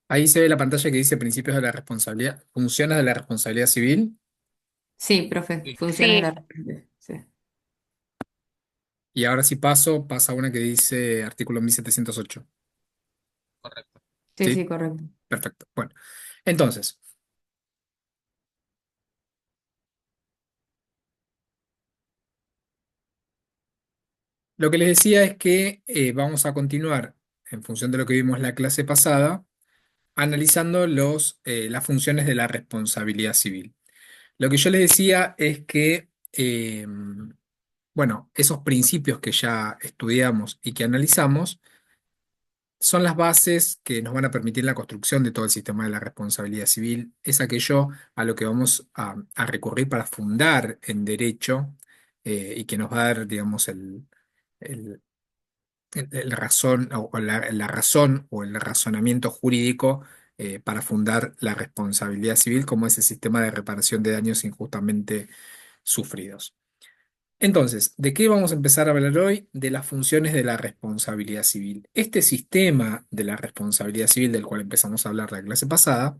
Ahí se ve la pantalla que dice principios de la responsabilidad, funciones de la responsabilidad civil, Sí, profe, sí. funciones de Sí. la República. Sí, Y ahora si pasa una que dice artículo 1708. Correcto. sí, ¿Sí? sí, correcto. Perfecto. Bueno, entonces, lo que les decía es que vamos a continuar, en función de lo que vimos la clase pasada, analizando las funciones de la responsabilidad civil. Lo que yo les decía es que, bueno, esos principios que ya estudiamos y que analizamos, son las bases que nos van a permitir la construcción de todo el sistema de la responsabilidad civil. Es aquello a lo que vamos a recurrir para fundar en derecho, y que nos va a dar, digamos, el- el razón o la razón o el razonamiento jurídico, para fundar la responsabilidad civil como ese sistema de reparación de daños injustamente sufridos. Entonces, ¿de qué vamos a empezar a hablar hoy? De las funciones de la responsabilidad civil. Este sistema de la responsabilidad civil del cual empezamos a hablar la clase pasada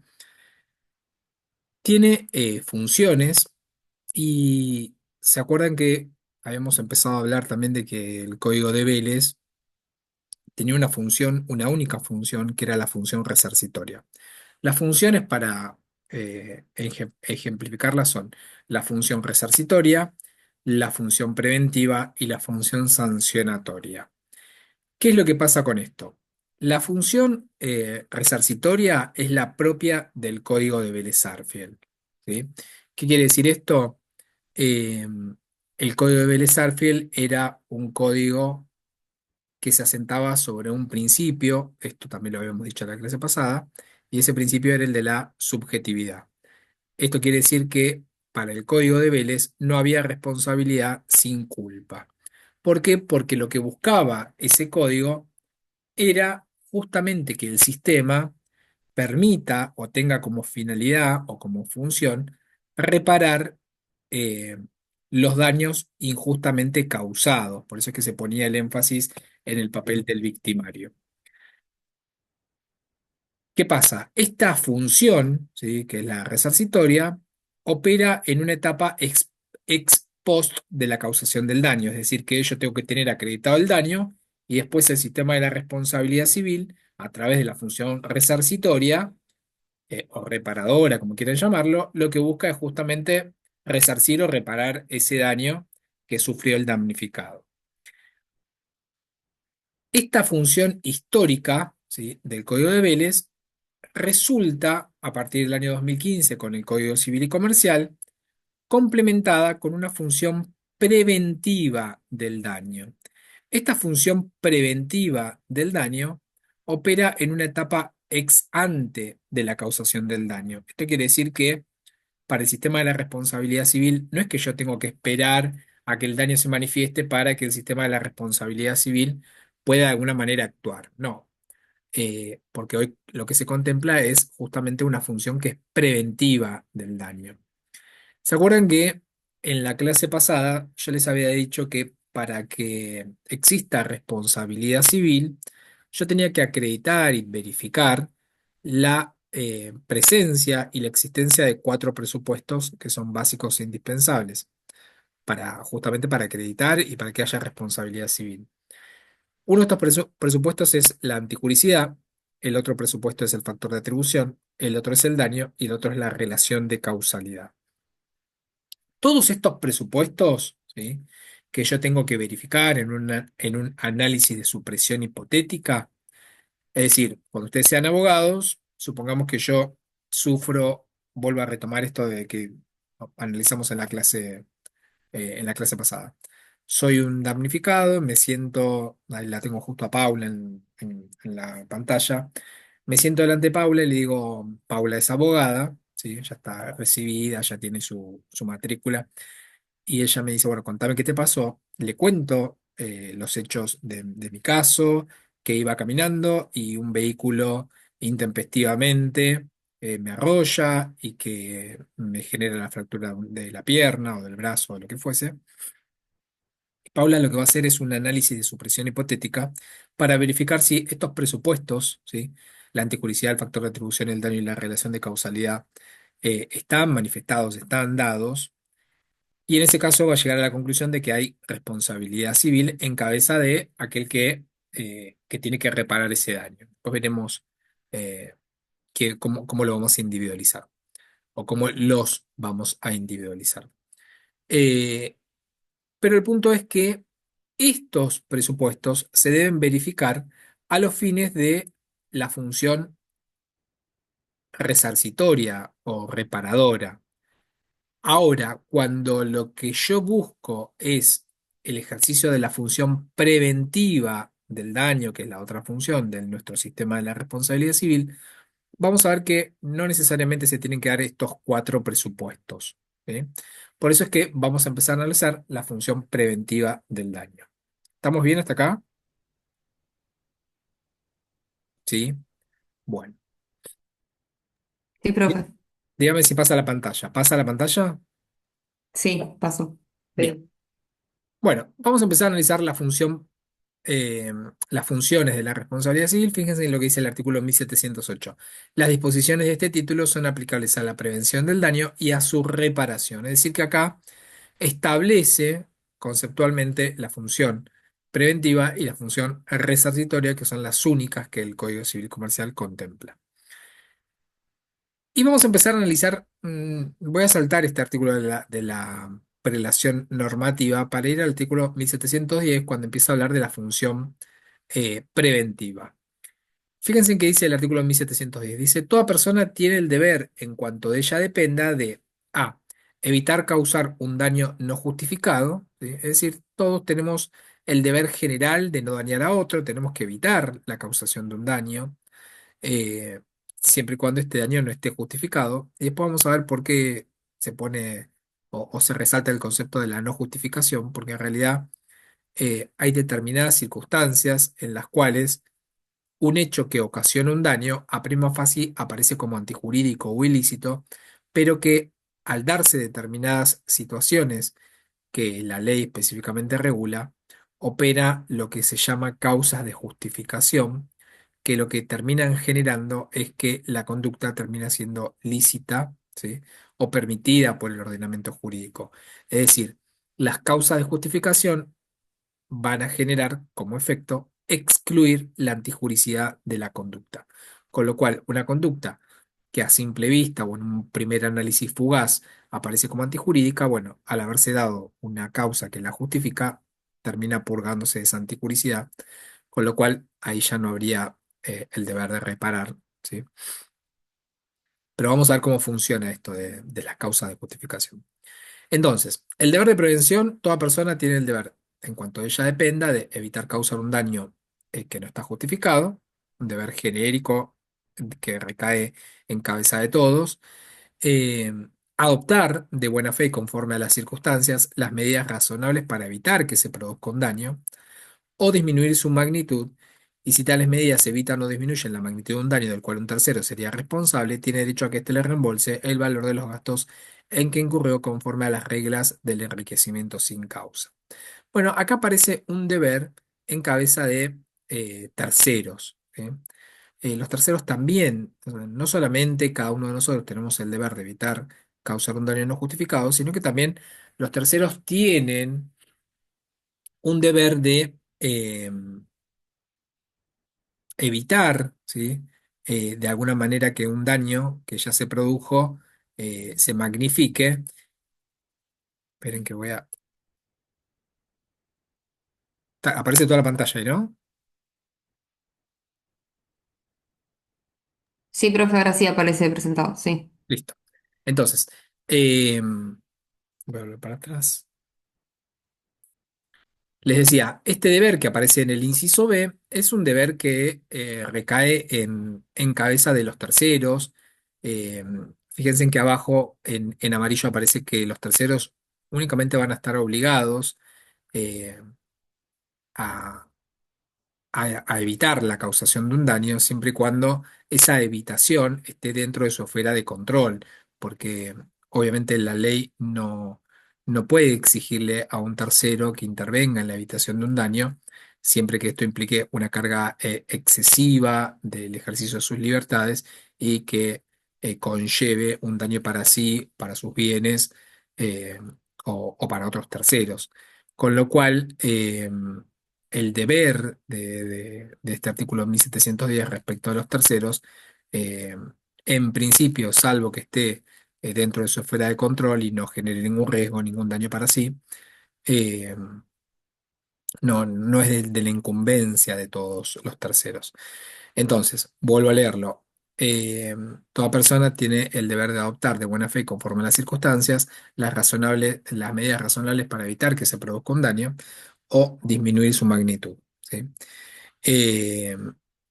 tiene funciones, y se acuerdan que habíamos empezado a hablar también de que el código de Vélez tenía una función, una única función, que era la función resarcitoria. Las funciones para ejemplificarlas son la función resarcitoria, la función preventiva y la función sancionatoria. ¿Qué es lo que pasa con esto? La función resarcitoria es la propia del código de Vélez-Sarsfield. ¿Sí? ¿Qué quiere decir esto? Eh, el código de Vélez-Sarsfield era un código que se asentaba sobre un principio, esto también lo habíamos dicho en la clase pasada, y ese principio era el de la subjetividad. Esto quiere decir que para el código de Vélez no había responsabilidad sin culpa. ¿Por qué? Porque lo que buscaba ese código era justamente que el sistema permita o tenga como finalidad o como función reparar eh, los daños injustamente causados. Por eso es que se ponía el énfasis en el papel del victimario. ¿Qué pasa? Esta función, ¿sí?, que es la resarcitoria, opera en una etapa ex post de la causación del daño, es decir, que yo tengo que tener acreditado el daño y después el sistema de la responsabilidad civil, a través de la función resarcitoria, o reparadora, como quieran llamarlo, lo que busca es justamente resarcir o reparar ese daño que sufrió el damnificado. Esta función histórica, ¿sí?, del Código de Vélez resulta, a partir del año 2015, con el Código Civil y Comercial, complementada con una función preventiva del daño. Esta función preventiva del daño opera en una etapa ex ante de la causación del daño. Esto quiere decir que para el sistema de la responsabilidad civil no es que yo tengo que esperar a que el daño se manifieste para que el sistema de la responsabilidad civil pueda de alguna manera actuar. No, porque hoy lo que se contempla es justamente una función que es preventiva del daño. ¿Se acuerdan que en la clase pasada yo les había dicho que para que exista responsabilidad civil, yo tenía que acreditar y verificar la presencia y la existencia de cuatro presupuestos que son básicos e indispensables justamente para acreditar y para que haya responsabilidad civil? Uno de estos presupuestos es la anticuricidad, el otro presupuesto es el factor de atribución, el otro es el daño y el otro es la relación de causalidad. Todos estos presupuestos, ¿sí?, que yo tengo que verificar en un análisis de supresión hipotética, es decir, cuando ustedes sean abogados, supongamos que yo sufro, vuelvo a retomar esto de que analizamos en la clase pasada. Soy un damnificado, me siento, ahí la tengo justo a Paula en la pantalla, me siento delante de Paula y le digo: Paula es abogada, ¿sí? Ya está recibida, ya tiene su matrícula, y ella me dice: bueno, contame qué te pasó. Le cuento los hechos de mi caso, que iba caminando y un vehículo intempestivamente me arrolla y que me genera la fractura de la pierna o del brazo o lo que fuese. Paula lo que va a hacer es un análisis de supresión hipotética para verificar si estos presupuestos, ¿sí?, la antijuricidad, el factor de atribución, el daño y la relación de causalidad están manifestados, están dados, y en ese caso va a llegar a la conclusión de que hay responsabilidad civil en cabeza de aquel que tiene que reparar ese daño. Después veremos eh, cómo lo vamos a individualizar o cómo los vamos a individualizar. Eh, pero el punto es que estos presupuestos se deben verificar a los fines de la función resarcitoria o reparadora. Ahora, cuando lo que yo busco es el ejercicio de la función preventiva del daño, que es la otra función de nuestro sistema de la responsabilidad civil, vamos a ver que no necesariamente se tienen que dar estos cuatro presupuestos. ¿Sí? Por eso es que vamos a empezar a analizar la función preventiva del daño. ¿Estamos bien hasta acá? Sí. Bueno, Sí, Dí- profe. dígame si pasa la pantalla. ¿Pasa la pantalla? Sí, pasó. Bien. Bien. Bueno, vamos a empezar a analizar eh, las funciones de la responsabilidad civil. Fíjense en lo que dice el artículo 1708. Las disposiciones de este título son aplicables a la prevención del daño y a su reparación. Es decir, que acá establece conceptualmente la función preventiva y la función resarcitoria, que son las únicas que el Código Civil Comercial contempla. Y vamos a empezar a analizar, voy a saltar este artículo de la prelación normativa para ir al artículo 1710 cuando empieza a hablar de la función preventiva. Fíjense en qué dice el artículo 1710. Dice, toda persona tiene el deber, en cuanto de ella dependa, de A. Evitar causar un daño no justificado. ¿Sí? Es decir, todos tenemos el deber general de no dañar a otro, tenemos que evitar la causación de un daño eh, siempre y cuando este daño no esté justificado. Y después vamos a ver por qué se pone o se resalta el concepto de la no justificación, porque en realidad hay determinadas circunstancias en las cuales un hecho que ocasiona un daño a prima facie aparece como antijurídico o ilícito, pero que al darse determinadas situaciones que la ley específicamente regula, opera lo que se llama causas de justificación, que lo que terminan generando es que la conducta termina siendo lícita, ¿sí? O permitida por el ordenamiento jurídico. Es decir, las causas de justificación van a generar como efecto excluir la antijuricidad de la conducta. Con lo cual, una conducta que a simple vista o en un primer análisis fugaz aparece como antijurídica, bueno, al haberse dado una causa que la justifica, termina purgándose de esa antijuricidad, con lo cual ahí ya no habría el deber de reparar, ¿sí? Pero vamos a ver cómo funciona esto de las causas de justificación. Entonces, el deber de prevención, toda persona tiene el deber, en cuanto de ella dependa, de evitar causar un daño que no está justificado, un deber genérico que recae en cabeza de todos, eh, adoptar de buena fe y conforme a las circunstancias las medidas razonables para evitar que se produzca un daño o disminuir su magnitud, y si tales medidas evitan o disminuyen la magnitud de un daño del cual un tercero sería responsable, tiene derecho a que éste le reembolse el valor de los gastos en que incurrió conforme a las reglas del enriquecimiento sin causa. Bueno, acá aparece un deber en cabeza de terceros. ¿Sí? Los terceros también, o sea, no solamente cada uno de nosotros tenemos el deber de evitar causar un daño no justificado, sino que también los terceros tienen un deber de evitar, ¿sí? De alguna manera que un daño que ya se produjo se magnifique. Esperen que voy a... Aparece toda la pantalla ahí, ¿no? Sí, profe, ahora sí aparece presentado. Sí. Listo. Entonces, eh, voy a volver para atrás. Les decía, este deber que aparece en el inciso B es un deber que recae en cabeza de los terceros. Eh, Fíjense en que abajo en amarillo aparece que los terceros únicamente van a estar obligados eh, a, a evitar la causación de un daño siempre y cuando esa evitación esté dentro de su esfera de control, porque obviamente la ley no puede exigirle a un tercero que intervenga en la evitación de un daño siempre que esto implique una carga excesiva del ejercicio de sus libertades y que conlleve un daño para sí, para sus bienes eh, o para otros terceros. Con lo cual, el deber de este artículo 1710 respecto a los terceros, eh, en principio, salvo que esté dentro de su esfera de control y no genere ningún riesgo, ningún daño para sí, eh, no es de la incumbencia de todos los terceros. Entonces, vuelvo a leerlo. Eh, Toda persona tiene el deber de adoptar de buena fe y conforme a las circunstancias las medidas razonables para evitar que se produzca un daño o disminuir su magnitud. ¿Sí? Eh,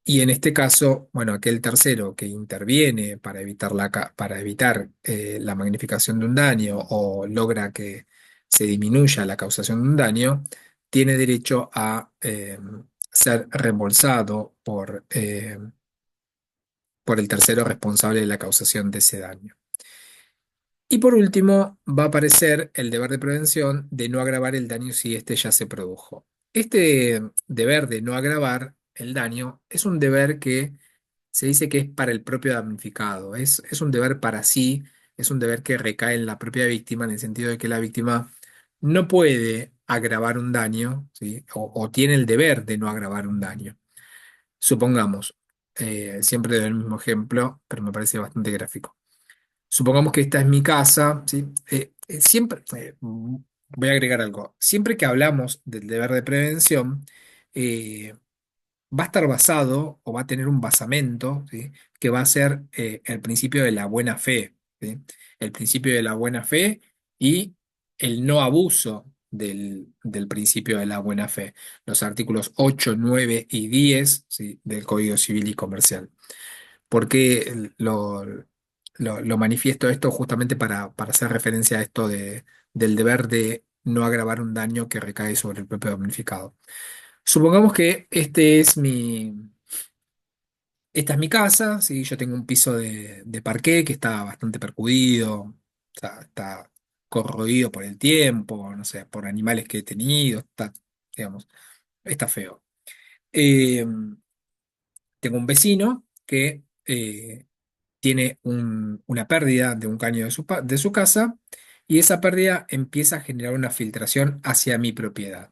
y en este caso, bueno, aquel tercero que interviene para evitar para evitar la magnificación de un daño o logra que se disminuya la causación de un daño, tiene derecho a ser reembolsado por el tercero responsable de la causación de ese daño. Y por último, va a aparecer el deber de prevención de no agravar el daño si éste ya se produjo. Este deber de no agravar el daño es un deber que se dice que es para el propio damnificado, es un deber para sí, es un deber que recae en la propia víctima en el sentido de que la víctima no puede agravar un daño, ¿sí? O tiene el deber de no agravar un daño. Supongamos, siempre doy el mismo ejemplo, pero me parece bastante gráfico. Supongamos que esta es mi casa, ¿sí? Voy a agregar algo. Siempre que hablamos del deber de prevención, eh, va a estar basado o va a tener un basamento, ¿sí? Que va a ser el principio de la buena fe, ¿sí? El principio de la buena fe y el no abuso del principio de la buena fe. Los artículos 8, 9 y 10, ¿sí? Del Código Civil y Comercial. ¿Por qué lo manifiesto esto? Justamente para hacer referencia a esto del deber de no agravar un daño que recae sobre el propio damnificado. Supongamos que esta es mi casa, ¿sí? Yo tengo un piso de parqué que está bastante percudido, está corroído por el tiempo, no sé, por animales que he tenido, digamos, está feo. Eh, Tengo un vecino que tiene una pérdida de un caño de su casa y esa pérdida empieza a generar una filtración hacia mi propiedad.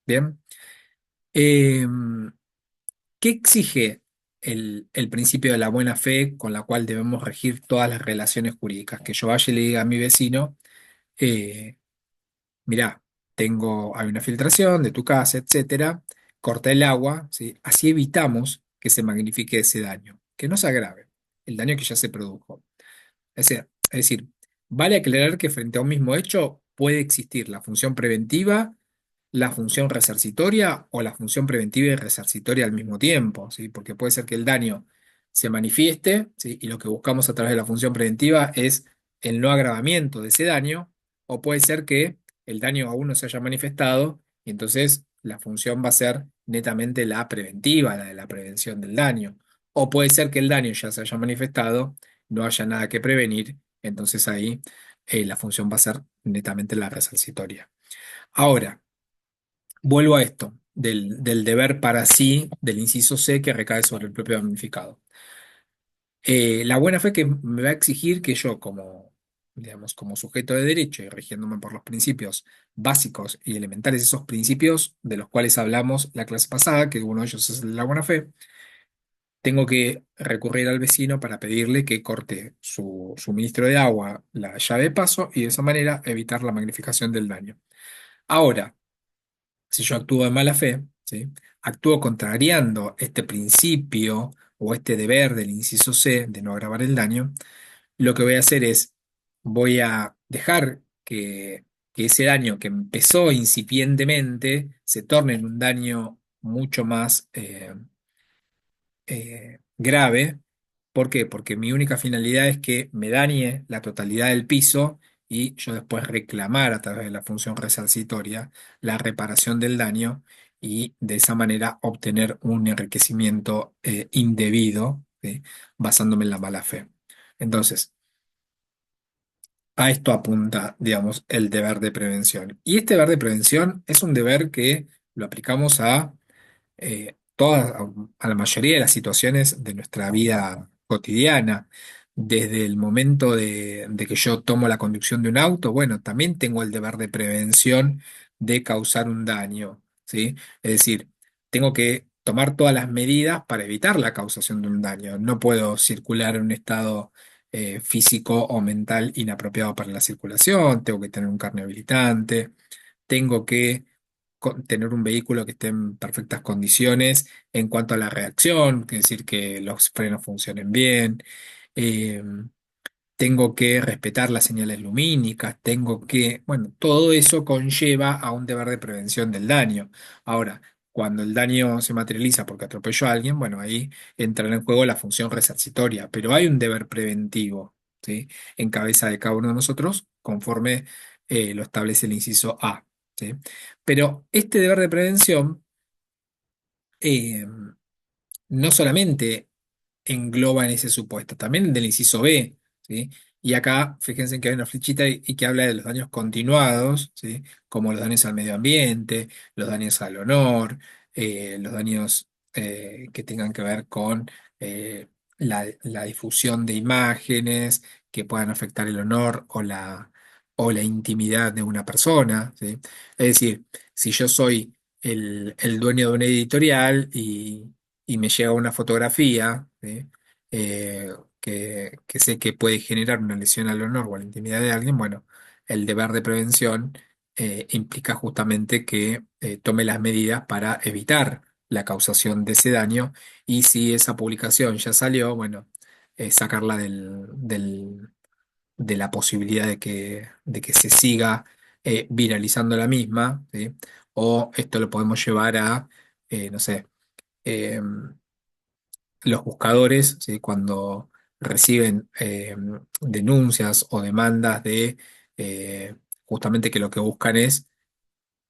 Bien. Eh, ¿Qué exige el principio de la buena fe con la cual debemos regir todas las relaciones jurídicas? Que yo vaya y le diga a mi vecino, eh, mirá, hay una filtración de tu casa, etcétera, corta el agua, ¿sí? Así evitamos que se magnifique ese daño, que no se agrave, el daño que ya se produjo. Es decir, vale aclarar que frente a un mismo hecho puede existir la función preventiva, la función resarcitoria o la función preventiva y resarcitoria al mismo tiempo, ¿sí? Porque puede ser que el daño se manifieste, ¿sí? Y lo que buscamos a través de la función preventiva es el no agravamiento de ese daño, o puede ser que el daño aún no se haya manifestado y entonces la función va a ser netamente la preventiva, la de la prevención del daño. O puede ser que el daño ya se haya manifestado, no haya nada que prevenir, entonces ahí la función va a ser netamente la resarcitoria. Ahora, vuelvo a esto, del deber para sí, del inciso C que recae sobre el propio damnificado. La buena fe que me va a exigir que yo, digamos, como sujeto de derecho y rigiéndome por los principios básicos y elementales, esos principios de los cuales hablamos la clase pasada, que uno de ellos es el de la buena fe, tengo que recurrir al vecino para pedirle que corte su suministro de agua, la llave de paso, y de esa manera evitar la magnificación del daño. Ahora, si yo actúo de mala fe, ¿sí? Actúo contrariando este principio o este deber del inciso C de no agravar el daño, lo que voy a hacer es, voy a dejar que ese daño que empezó incipientemente se torne en un daño mucho más grave. ¿Por qué? Porque mi única finalidad es que me dañe la totalidad del piso y yo después reclamar a través de la función resarcitoria la reparación del daño y de esa manera obtener un enriquecimiento indebido, ¿sí? Basándome en la mala fe. Entonces, a esto apunta, digamos, el deber de prevención. Y este deber de prevención es un deber que lo aplicamos a a la mayoría de las situaciones de nuestra vida cotidiana. Desde el momento de que yo tomo la conducción de un auto, bueno, también tengo el deber de prevención de causar un daño, ¿sí? Es decir, tengo que tomar todas las medidas para evitar la causación de un daño. No puedo circular en un estado físico o mental inapropiado para la circulación, tengo que tener un carnet habilitante, tengo que tener un vehículo que esté en perfectas condiciones en cuanto a la reacción, es decir, que los frenos funcionen bien. eh, Tengo que respetar las señales lumínicas, tengo que, bueno, todo eso conlleva a un deber de prevención del daño. Ahora, cuando el daño se materializa porque atropelló a alguien, bueno, ahí entra en juego la función resarcitoria, pero hay un deber preventivo, ¿sí? En cabeza de cada uno de nosotros, conforme lo establece el inciso A, ¿sí? Pero este deber de prevención eh, no solamente engloba en ese supuesto, también el del inciso B, ¿sí? Y acá, fíjense que hay una flechita y que habla de los daños continuados, ¿sí? Como los daños al medio ambiente, los daños al honor, los daños que tengan que ver con la difusión de imágenes que puedan afectar el honor o la intimidad de una persona, ¿sí? Es decir, si yo soy el dueño de una editorial y me llega una fotografía, ¿sí? Que sé que puede generar una lesión al honor o a la intimidad de alguien, bueno, el deber de prevención implica justamente que tome las medidas para evitar la causación de ese daño y si esa publicación ya salió, bueno, sacarla de la posibilidad de que se siga viralizando la misma, ¿sí? O esto lo podemos llevar a, no sé, los buscadores, ¿sí? Cuando reciben denuncias o demandas de justamente que lo que buscan es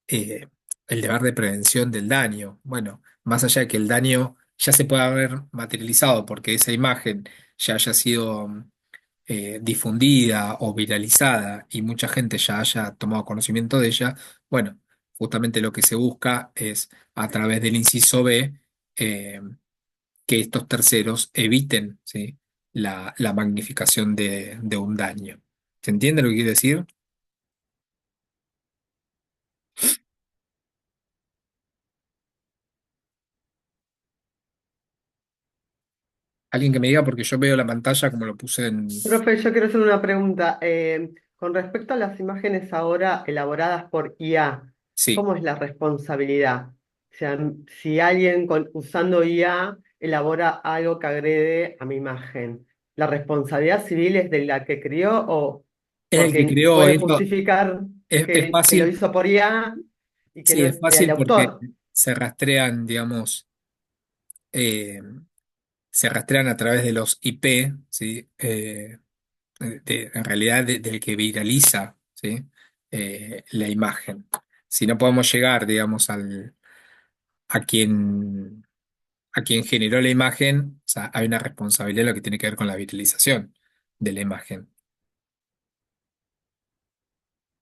eh, el deber de prevención del daño. Bueno, más allá de que el daño ya se pueda haber materializado porque esa imagen ya haya sido difundida o viralizada y mucha gente ya haya tomado conocimiento de ella, bueno, justamente lo que se busca es a través del inciso B, eh, que estos terceros eviten, ¿sí? La magnificación de un daño. ¿Se entiende lo que quiere decir? Alguien que me diga porque yo veo la pantalla como lo puse en... Profe, yo quiero hacer una pregunta. Con respecto a las imágenes ahora elaboradas por IA, Sí, ¿cómo es la responsabilidad? O sea, si alguien usando IA elabora algo que agrede a mi imagen, ¿la responsabilidad civil es de la que crió o es el que porque creó puede esto. justificar Es que lo fácil, hizo por IA y que sí, no es es el fácil porque autor? se rastrean, digamos, eh, se rastrean a través de los IP, ¿sí? En realidad del que viraliza, ¿sí? La imagen. Si no podemos llegar, digamos, a a quien generó la imagen, o sea, hay una responsabilidad en lo que tiene que ver con la viralización de la imagen.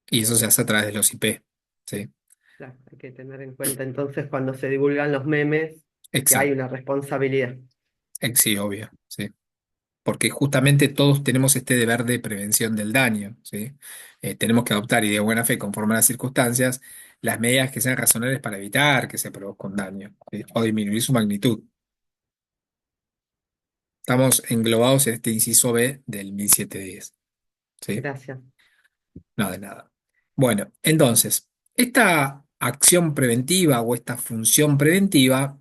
Y eso se hace a través de los IP, ¿sí? Claro, hay que tener en cuenta entonces cuando se divulgan los memes que hay Exacto. una responsabilidad. Sí, obvio, sí. Porque justamente todos tenemos este deber de prevención del daño, ¿sí? Tenemos que adoptar y de buena fe, conforme a las circunstancias, las medidas que sean razonables para evitar que se produzca un daño, ¿sí? O disminuir su magnitud. Estamos englobados en este inciso B del 1710, ¿sí? Gracias. No, de nada. Bueno, entonces, esta acción preventiva o esta función preventiva,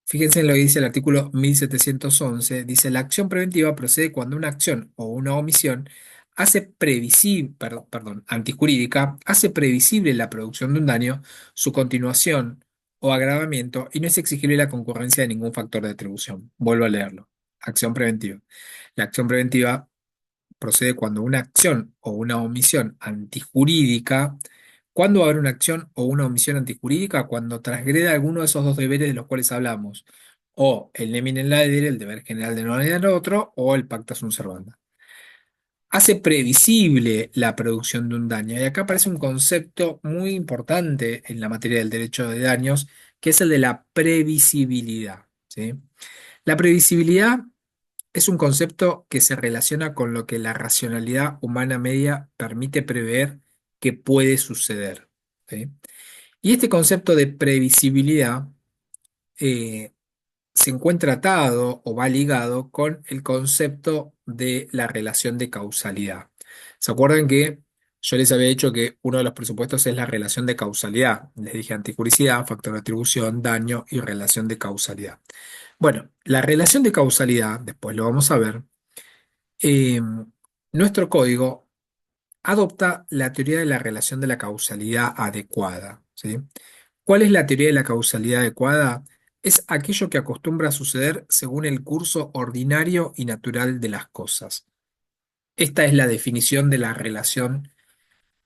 fíjense en lo que dice el artículo 1711, dice, la acción preventiva procede cuando una acción o una omisión hace previsible, perdón, antijurídica, hace previsible la producción de un daño, su continuación o agravamiento y no es exigible la concurrencia de ningún factor de atribución. Vuelvo a leerlo. Acción preventiva. La acción preventiva procede cuando una acción o una omisión antijurídica. ¿Cuándo va a haber una acción o una omisión antijurídica? Cuando transgreda alguno de esos dos deberes de los cuales hablamos. O el nemine in ladere, el deber general de no dañar al otro, o el pacta sunt servanda. hace previsible la producción de un daño. Y acá aparece un concepto muy importante en la materia del derecho de daños, que es el de la previsibilidad, ¿sí? La previsibilidad es un concepto que se relaciona con lo que la racionalidad humana media permite prever que puede suceder, ¿sí? Y este concepto de previsibilidad eh, se encuentra atado o va ligado con el concepto de la relación de causalidad. ¿Se acuerdan que yo les había dicho que uno de los presupuestos es la relación de causalidad? Les dije anticuricidad, factor de atribución, daño y relación de causalidad. Bueno, la relación de causalidad, después lo vamos a ver, eh, nuestro código adopta la teoría de la relación de la causalidad adecuada, ¿sí? ¿Cuál es la teoría de la causalidad adecuada? Es aquello que acostumbra a suceder según el curso ordinario y natural de las cosas. Esta es la definición de la relación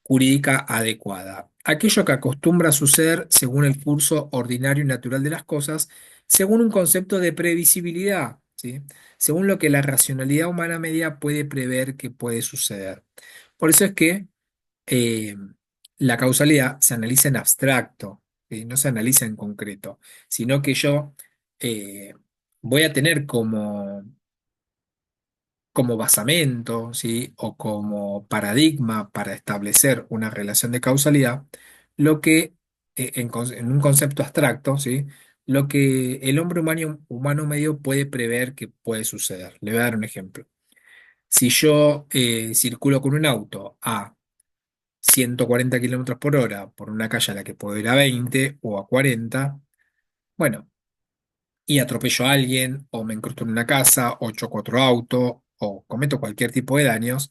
jurídica adecuada. Aquello que acostumbra a suceder según el curso ordinario y natural de las cosas, según un concepto de previsibilidad, ¿sí? Según lo que la racionalidad humana media puede prever que puede suceder. Por eso es que eh, la causalidad se analiza en abstracto, ¿sí? No se analiza en concreto, sino que yo eh, voy a tener como basamento, ¿sí? O como paradigma para establecer una relación de causalidad, lo que en un concepto abstracto, ¿sí? Lo que el hombre humano medio puede prever que puede suceder. Le voy a dar un ejemplo. Si yo circulo con un auto a 140 kilómetros por hora por una calle a la que puedo ir a 20 o a 40, bueno, y atropello a alguien, o me incrusto en una casa, o choco otro auto, o cometo cualquier tipo de daños,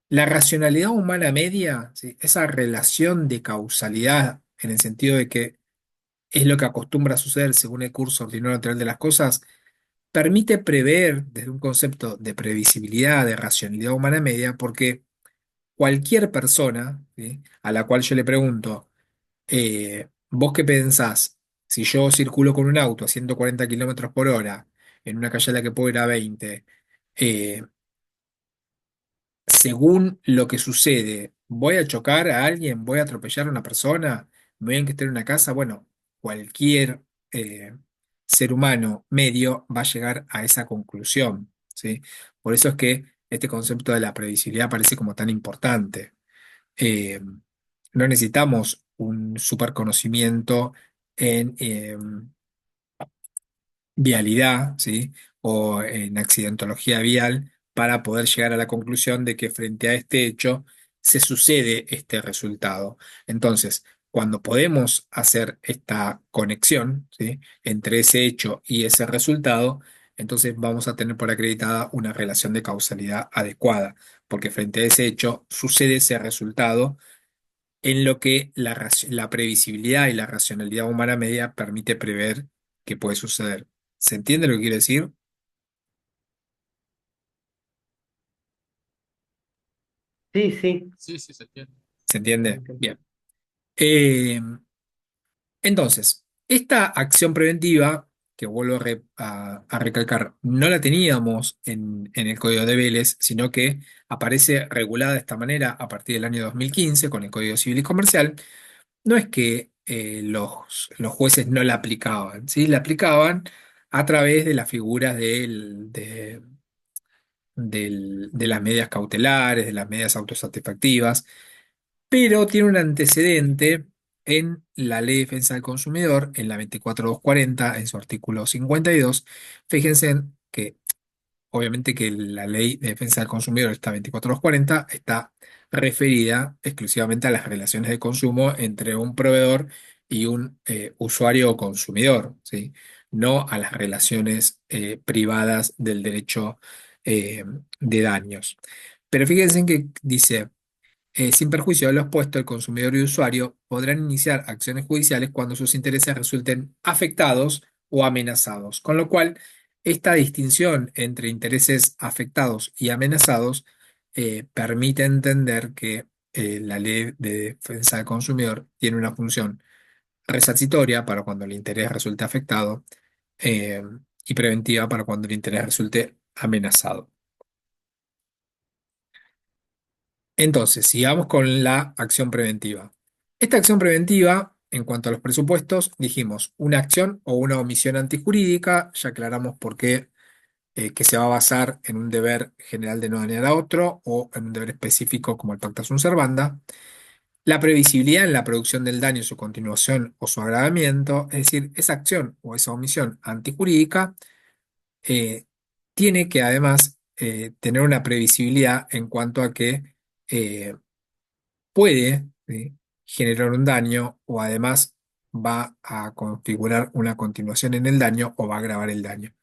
la racionalidad humana media, ¿sí? Esa relación de causalidad, en el sentido de que es lo que acostumbra a suceder según el curso ordinario natural de las cosas, permite prever desde un concepto de previsibilidad, de racionalidad humana media, porque cualquier persona, ¿sí? A la cual yo le pregunto, ¿vos qué pensás? Si yo circulo con un auto a 140 kilómetros por hora en una calle a la que puedo ir a 20, eh, según lo que sucede, ¿voy a chocar a alguien? ¿Voy a atropellar a una persona? ¿Me voy a enquistar en una casa? Bueno, cualquier ser humano medio va a llegar a esa conclusión, ¿sí? Por eso es que este concepto de la previsibilidad parece como tan importante. No necesitamos un super conocimiento en vialidad, ¿sí? O en accidentología vial para poder llegar a la conclusión de que frente a este hecho se sucede este resultado. Entonces, cuando podemos hacer esta conexión, ¿sí? Entre ese hecho y ese resultado, entonces vamos a tener por acreditada una relación de causalidad adecuada, porque frente a ese hecho sucede ese resultado en lo que la previsibilidad y la racionalidad humana media permite prever que puede suceder. ¿Se entiende lo que quiero decir? Sí, sí. ¿Se entiende? Ok. Bien. Eh, entonces, esta acción preventiva, que vuelvo a recalcar, no la teníamos en el Código de Vélez, sino que aparece regulada de esta manera a partir del año 2015 con el Código Civil y Comercial. No es que los jueces no la aplicaban, ¿sí? La aplicaban a través de las figuras de las medidas cautelares, de las medidas autosatisfactivas, pero tiene un antecedente en la Ley de Defensa del Consumidor, en la 24240, en su artículo 52. Fíjense en que obviamente que la Ley de Defensa del Consumidor, esta 24240, está referida exclusivamente a las relaciones de consumo entre un proveedor y un usuario o consumidor, ¿sí? No a las relaciones privadas del derecho de daños. Pero fíjense en que dice sin perjuicio de los puestos, el consumidor y usuario podrán iniciar acciones judiciales cuando sus intereses resulten afectados o amenazados. Con lo cual, esta distinción entre intereses afectados y amenazados permite entender que la ley de defensa del consumidor tiene una función resarcitoria para cuando el interés resulte afectado eh, y preventiva para cuando el interés resulte amenazado. Entonces, sigamos con la acción preventiva. Esta acción preventiva, en cuanto a los presupuestos, dijimos una acción o una omisión antijurídica, ya aclaramos por qué, que se va a basar en un deber general de no dañar a otro o en un deber específico como el pacta sunt servanda. La previsibilidad en la producción del daño, su continuación o su agravamiento, es decir, esa acción o esa omisión antijurídica eh, tiene que además tener una previsibilidad en cuanto a que eh, puede, ¿sí?, generar un daño o además va a configurar una continuación en el daño o va a agravar el daño.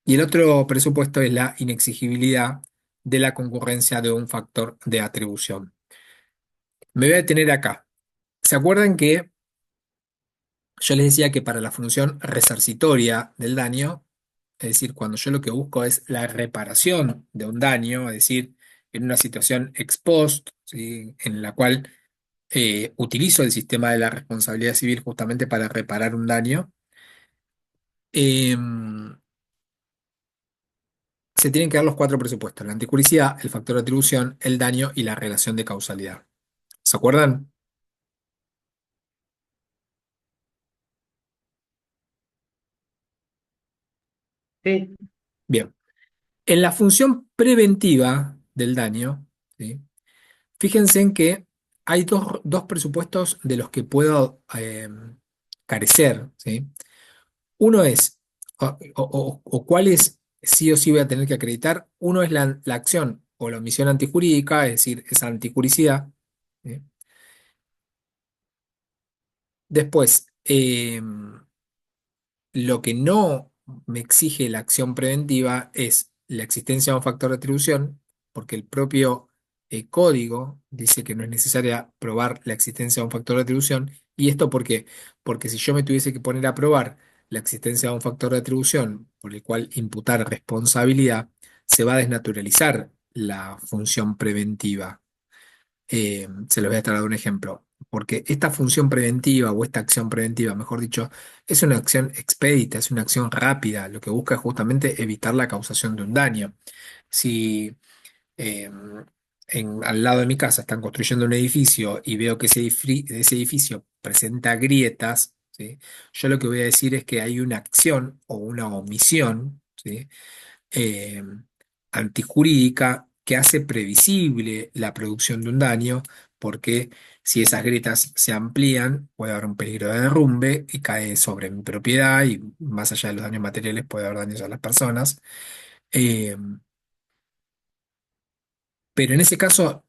Y el otro presupuesto es la inexigibilidad de la concurrencia de un factor de atribución. Me voy a detener acá. ¿Se acuerdan que yo les decía que para la función resarcitoria del daño, es decir, cuando yo lo que busco es la reparación de un daño, es decir, en una situación ex post, ¿sí?, en la cual utilizo el sistema de la responsabilidad civil justamente para reparar un daño, se tienen que dar los cuatro presupuestos: la anticuricidad, el factor de atribución, el daño y la relación de causalidad. ¿Se acuerdan? Sí, Bien. En la función preventiva del daño, ¿sí?, fíjense en que hay dos presupuestos de los que puedo carecer, ¿sí? Uno es, o cuáles sí o sí voy a tener que acreditar. Uno es la acción o la omisión antijurídica, es decir, esa anticuricidad, ¿sí? Después, lo que no me exige la acción preventiva es la existencia de un factor de atribución, porque el propio código dice que no es necesaria probar la existencia de un factor de atribución. ¿Y esto por qué? Porque si yo me tuviese que poner a probar la existencia de un factor de atribución por el cual imputar responsabilidad, se va a desnaturalizar la función preventiva. Se los voy a traer de un ejemplo, porque esta función preventiva o esta acción preventiva, mejor dicho, es una acción expedita, es una acción rápida, lo que busca es justamente evitar la causación de un daño. Si eh, al lado de mi casa están construyendo un edificio y veo que ese edificio presenta grietas, ¿sí?, yo lo que voy a decir es que hay una acción o una omisión, ¿sí?, eh, antijurídica que hace previsible la producción de un daño, porque si esas grietas se amplían, puede haber un peligro de derrumbe y cae sobre mi propiedad, y más allá de los daños materiales puede haber daños a las personas. Eh, pero en ese caso,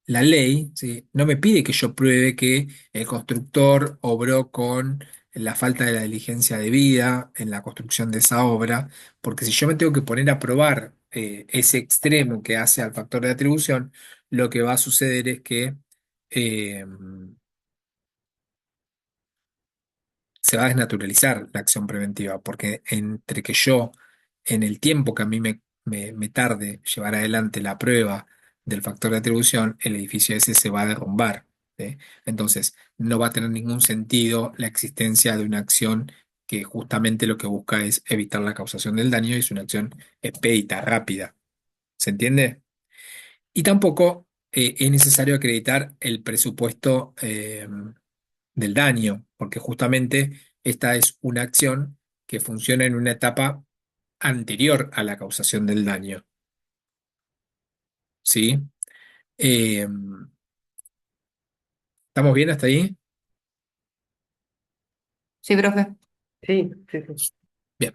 la ley, ¿sí?, no me pide que yo pruebe que el constructor obró con la falta de la diligencia debida en la construcción de esa obra, porque si yo me tengo que poner a probar ese extremo que hace al factor de atribución, lo que va a suceder es que eh, se va a desnaturalizar la acción preventiva, porque entre que yo, en el tiempo que a mí me tarde llevar adelante la prueba del factor de atribución, el edificio ese se va a derrumbar, ¿sí? Entonces, no va a tener ningún sentido la existencia de una acción que justamente lo que busca es evitar la causación del daño, y es una acción expedita, rápida. ¿Se entiende? Y tampoco es necesario acreditar el presupuesto del daño, porque justamente esta es una acción que funciona en una etapa anterior a la causación del daño, ¿sí? Eh, ¿Estamos bien hasta ahí? Sí, profe. sí, sí, sí. Bien.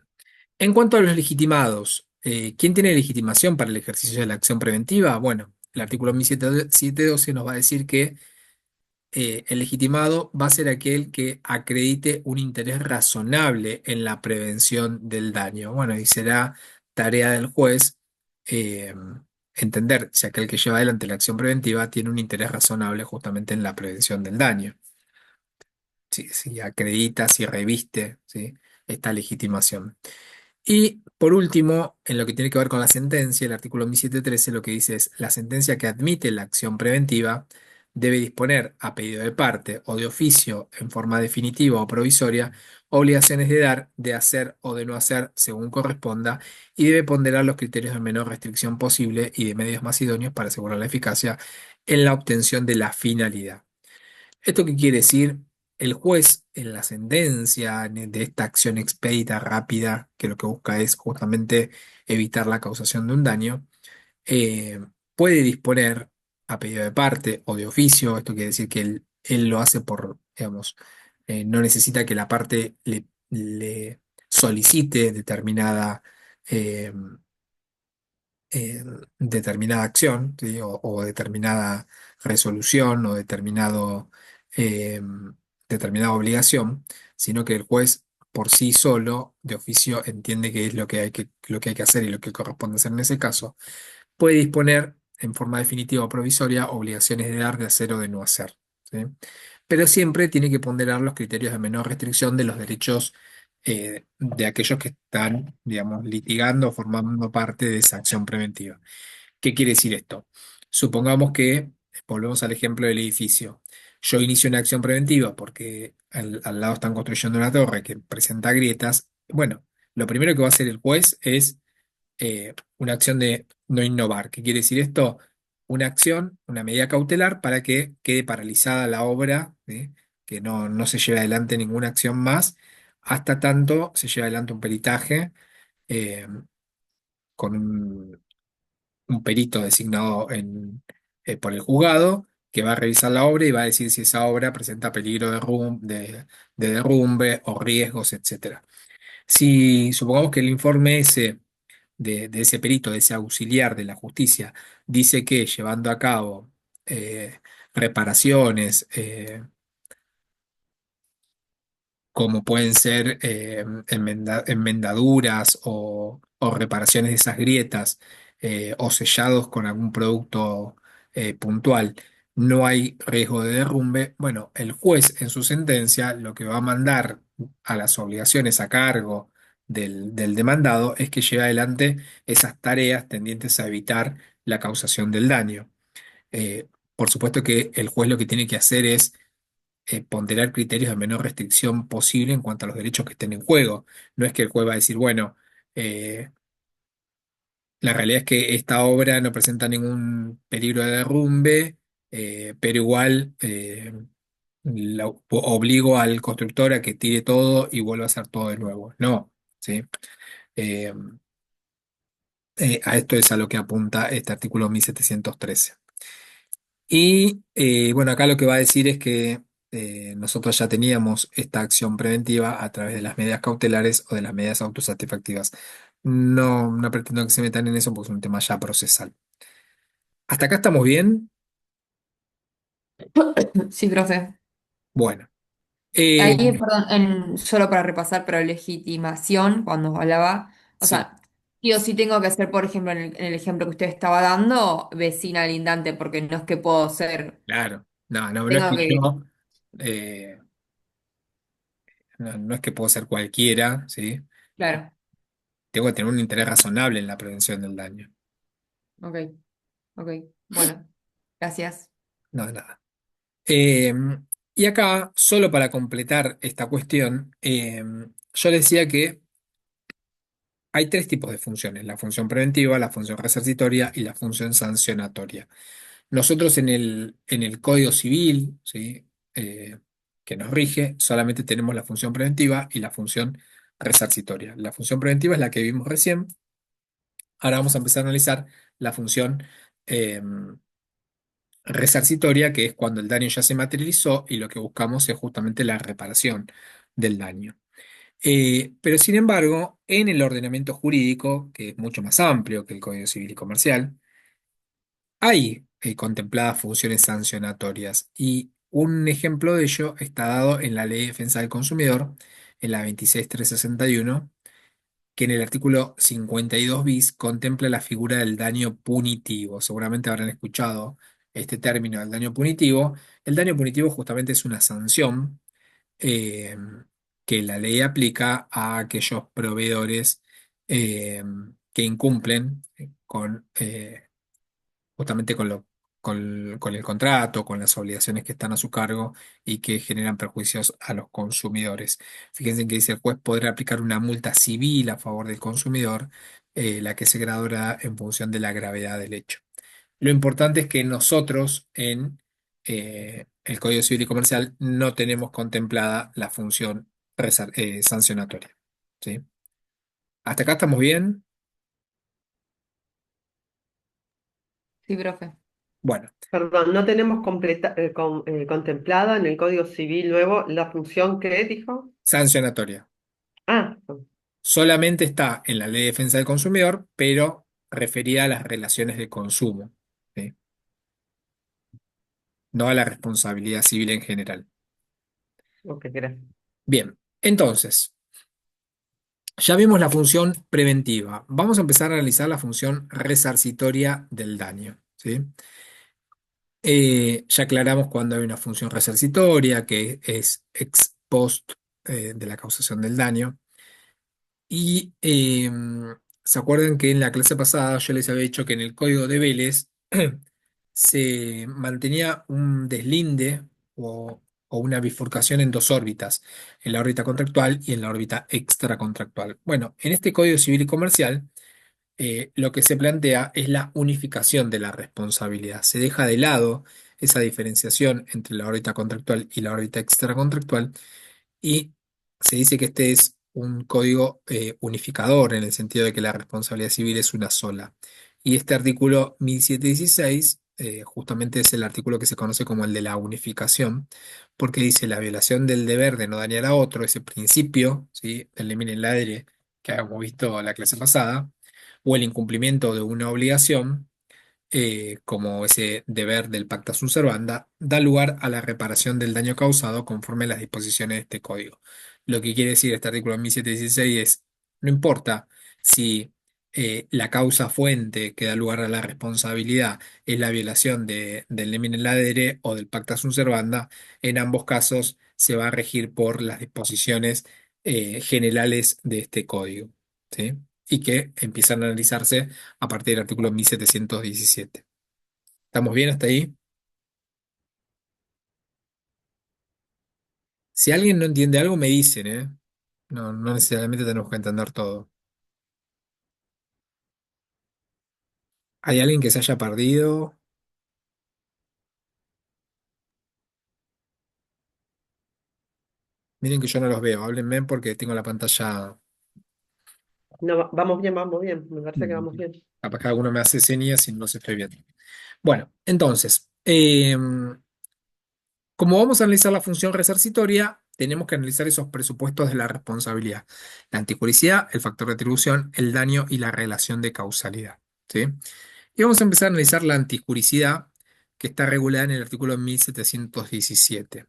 En cuanto a los legitimados, ¿quién tiene legitimación para el ejercicio de la acción preventiva? Bueno, el artículo 1712 nos va a decir que el legitimado va a ser aquel que acredite un interés razonable en la prevención del daño. Bueno, y será tarea del juez eh, entender si aquel que lleva adelante la acción preventiva tiene un interés razonable justamente en la prevención del daño. Si acredita, si reviste, ¿sí?, esta legitimación. Y por último, en lo que tiene que ver con la sentencia, el artículo 1713 lo que dice es: la sentencia que admite la acción preventiva debe disponer a pedido de parte o de oficio en forma definitiva o provisoria obligaciones de dar, de hacer o de no hacer según corresponda y debe ponderar los criterios de menor restricción posible y de medios más idóneos para asegurar la eficacia en la obtención de la finalidad. ¿Esto qué quiere decir? El juez en la sentencia de esta acción expedita rápida, que lo que busca es justamente evitar la causación de un daño, eh, puede disponer a pedido de parte o de oficio. Esto quiere decir que él lo hace por, digamos, no necesita que la parte le solicite eh, eh, determinada acción, ¿sí? O determinada resolución o eh, determinada obligación, sino que el juez por sí solo, de oficio, entiende qué es lo que hay que hacer y lo que corresponde hacer en ese caso. Puede disponer en forma definitiva o provisoria obligaciones de dar, de hacer o de no hacer, ¿sí? Pero siempre tiene que ponderar los criterios de menor restricción de los derechos de aquellos que están, digamos, litigando o formando parte de esa acción preventiva. ¿Qué quiere decir esto? Supongamos que, volvemos al ejemplo del edificio. Yo inicio una acción preventiva porque al lado están construyendo una torre que presenta grietas. Bueno, lo primero que va a hacer el juez es una acción de no innovar. ¿Qué quiere decir esto? Una acción, una medida cautelar para que quede paralizada la obra, ¿sí? Que no se lleve adelante ninguna acción más, hasta tanto se lleve adelante un peritaje eh, con un perito designado por el juzgado, que va a revisar la obra y va a decir si esa obra presenta peligro de derrumbe o riesgos, etcétera. Si supongamos que el informe ese de ese perito, de ese auxiliar de la justicia, dice que llevando a cabo eh, reparaciones, como pueden ser enmendaduras o reparaciones de esas grietas, o sellados con algún producto puntual, no hay riesgo de derrumbe. Bueno, el juez en su sentencia lo que va a mandar a las obligaciones a cargo del demandado es que lleve adelante esas tareas tendientes a evitar la causación del daño. Por supuesto que el juez lo que tiene que hacer es ponderar criterios de menor restricción posible en cuanto a los derechos que estén en juego. No es que el juez va a decir, bueno, eh, la realidad es que esta obra no presenta ningún peligro de derrumbe, pero igual obligo al constructor a que tire todo y vuelva a hacer todo de nuevo. No, ¿sí? Eh, a esto es a lo que apunta este artículo 1713. Y bueno, acá lo que va a decir es que nosotros ya teníamos esta acción preventiva a través de las medidas cautelares o de las medidas autosatisfactivas. No pretendo que se metan en eso porque es un tema ya procesal. ¿Hasta acá estamos bien? Sí, profe. Bueno. Ahí, eh, perdón, solo para repasar, pero legitimación, cuando hablaba, o sí, sea, yo sí tengo que ser, por ejemplo, en el ejemplo que usted estaba dando, vecina lindante, porque no es que puedo ser, claro. No es tengo que que, yo, eh, no es que puedo ser cualquiera, ¿sí? claro, Tengo que tener un interés razonable en la prevención del daño. ok, ok, bueno, gracias. No, nada. Eh, y acá, solo para completar esta cuestión, yo decía que hay tres tipos de funciones: la función preventiva, la función resarcitoria y la función sancionatoria. Nosotros en el Código Civil, ¿sí? Eh, que nos rige, solamente tenemos la función preventiva y la función resarcitoria. La función preventiva es la que vimos recién. Ahora vamos a empezar a analizar la función eh, resarcitoria, que es cuando el daño ya se materializó y lo que buscamos es justamente la reparación del daño. Pero sin embargo, en el ordenamiento jurídico, que es mucho más amplio que el Código Civil y Comercial, hay contempladas funciones sancionatorias y un ejemplo de ello está dado en la Ley de Defensa del Consumidor, en la 26361, que en el artículo 52 bis contempla la figura del daño punitivo. Seguramente habrán escuchado este término del daño punitivo. El daño punitivo justamente es una sanción eh, que la ley aplica a aquellos proveedores que incumplen justamente con con el contrato, con las obligaciones que están a su cargo y que generan perjuicios a los consumidores. Fíjense que dice el juez podrá aplicar una multa civil a favor del consumidor, la que se graduará en función de la gravedad del hecho. Lo importante es que nosotros en el Código Civil y Comercial no tenemos contemplada la función sancionatoria. ¿Sí? ¿Hasta acá estamos bien? Sí, profe. Bueno, Perdón, no tenemos contemplada en el Código Civil nuevo la función que dijo. sancionatoria. Ah, Solamente está en la Ley de Defensa del Consumidor, pero referida a las relaciones de consumo, ¿sí? No a la responsabilidad civil en general. ok, gracias. Bien, entonces, ya vimos la función preventiva. Vamos a empezar a analizar la función resarcitoria del daño, ¿sí? Ya aclaramos cuando hay una función resarcitoria, que es ex post de la causación del daño. Y se acuerdan que en la clase pasada yo les había dicho que en el código de Vélez se mantenía un deslinde o una bifurcación en dos órbitas, en la órbita contractual y en la órbita extracontractual. Bueno, en este Código Civil y Comercial lo que se plantea es la unificación de la responsabilidad. Se deja de lado esa diferenciación entre la órbita contractual y la órbita extracontractual y se dice que este es un código unificador en el sentido de que la responsabilidad civil es una sola. Y este artículo 1716 justamente es el artículo que se conoce como el de la unificación, porque dice la violación del deber de no dañar a otro, ese principio, ¿sí? Del lemin in ladere que habíamos visto la clase pasada, o el incumplimiento de una obligación como ese deber del pacta sunt servanda, da lugar a la reparación del daño causado conforme a las disposiciones de este código. Lo que quiere decir este artículo 1716 es, no importa si la causa fuente que da lugar a la responsabilidad es la violación del nemine ladere o del pacta sunt servanda, en ambos casos se va a regir por las disposiciones generales de este código, ¿sí? Y que empiezan a analizarse a partir del artículo 1717. ¿Estamos bien hasta ahí? Si alguien no entiende algo, me dicen, ¿eh? No, no necesariamente tenemos que entender todo. ¿Hay alguien que se haya perdido? Miren que yo no los veo, háblenme porque tengo la pantalla. No, vamos bien, me parece que vamos bien. Capaz que alguno me hace señas y no se estoy viendo. Bueno, entonces, como vamos a analizar la función resarcitoria, tenemos que analizar esos presupuestos de la responsabilidad, la antijurisdicción, el factor de atribución, el daño y la relación de causalidad. ¿Sí? Y vamos a empezar a analizar la antijuricidad, que está regulada en el artículo 1717.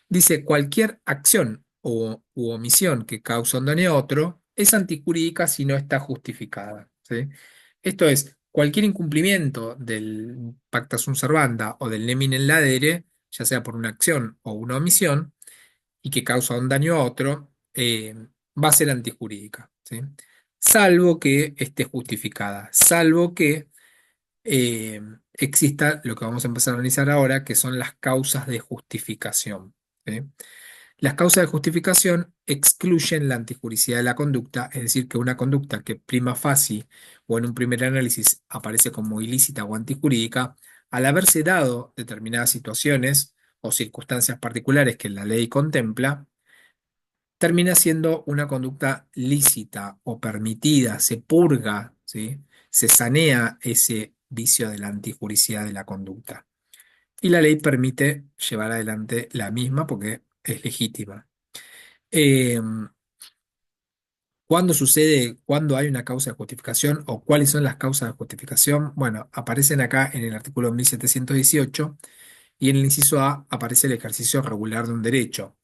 Dice, cualquier acción u omisión que causa un daño a otro es antijurídica si no está justificada. ¿Sí? Esto es, cualquier incumplimiento del pacta sunt servanda o del nemine in ladere, ya sea por una acción o una omisión, y que causa un daño a otro, va a ser antijurídica. ¿Sí? Salvo que esté justificada, salvo que eh, exista lo que vamos a empezar a analizar ahora, que son las causas de justificación. ¿Sí? Las causas de justificación excluyen la antijuricidad de la conducta, es decir, que una conducta que prima facie o en un primer análisis aparece como ilícita o antijurídica, al haberse dado determinadas situaciones o circunstancias particulares que la ley contempla, termina siendo una conducta lícita o permitida, se purga, ¿sí? Se sanea ese vicio de la antijuricidad de la conducta. Y la ley permite llevar adelante la misma porque es legítima. Eh, ¿Cuándo sucede, cuándo hay una causa de justificación o cuáles son las causas de justificación? Bueno, aparecen acá en el artículo 1718 y en el inciso A aparece el ejercicio regular de un derecho.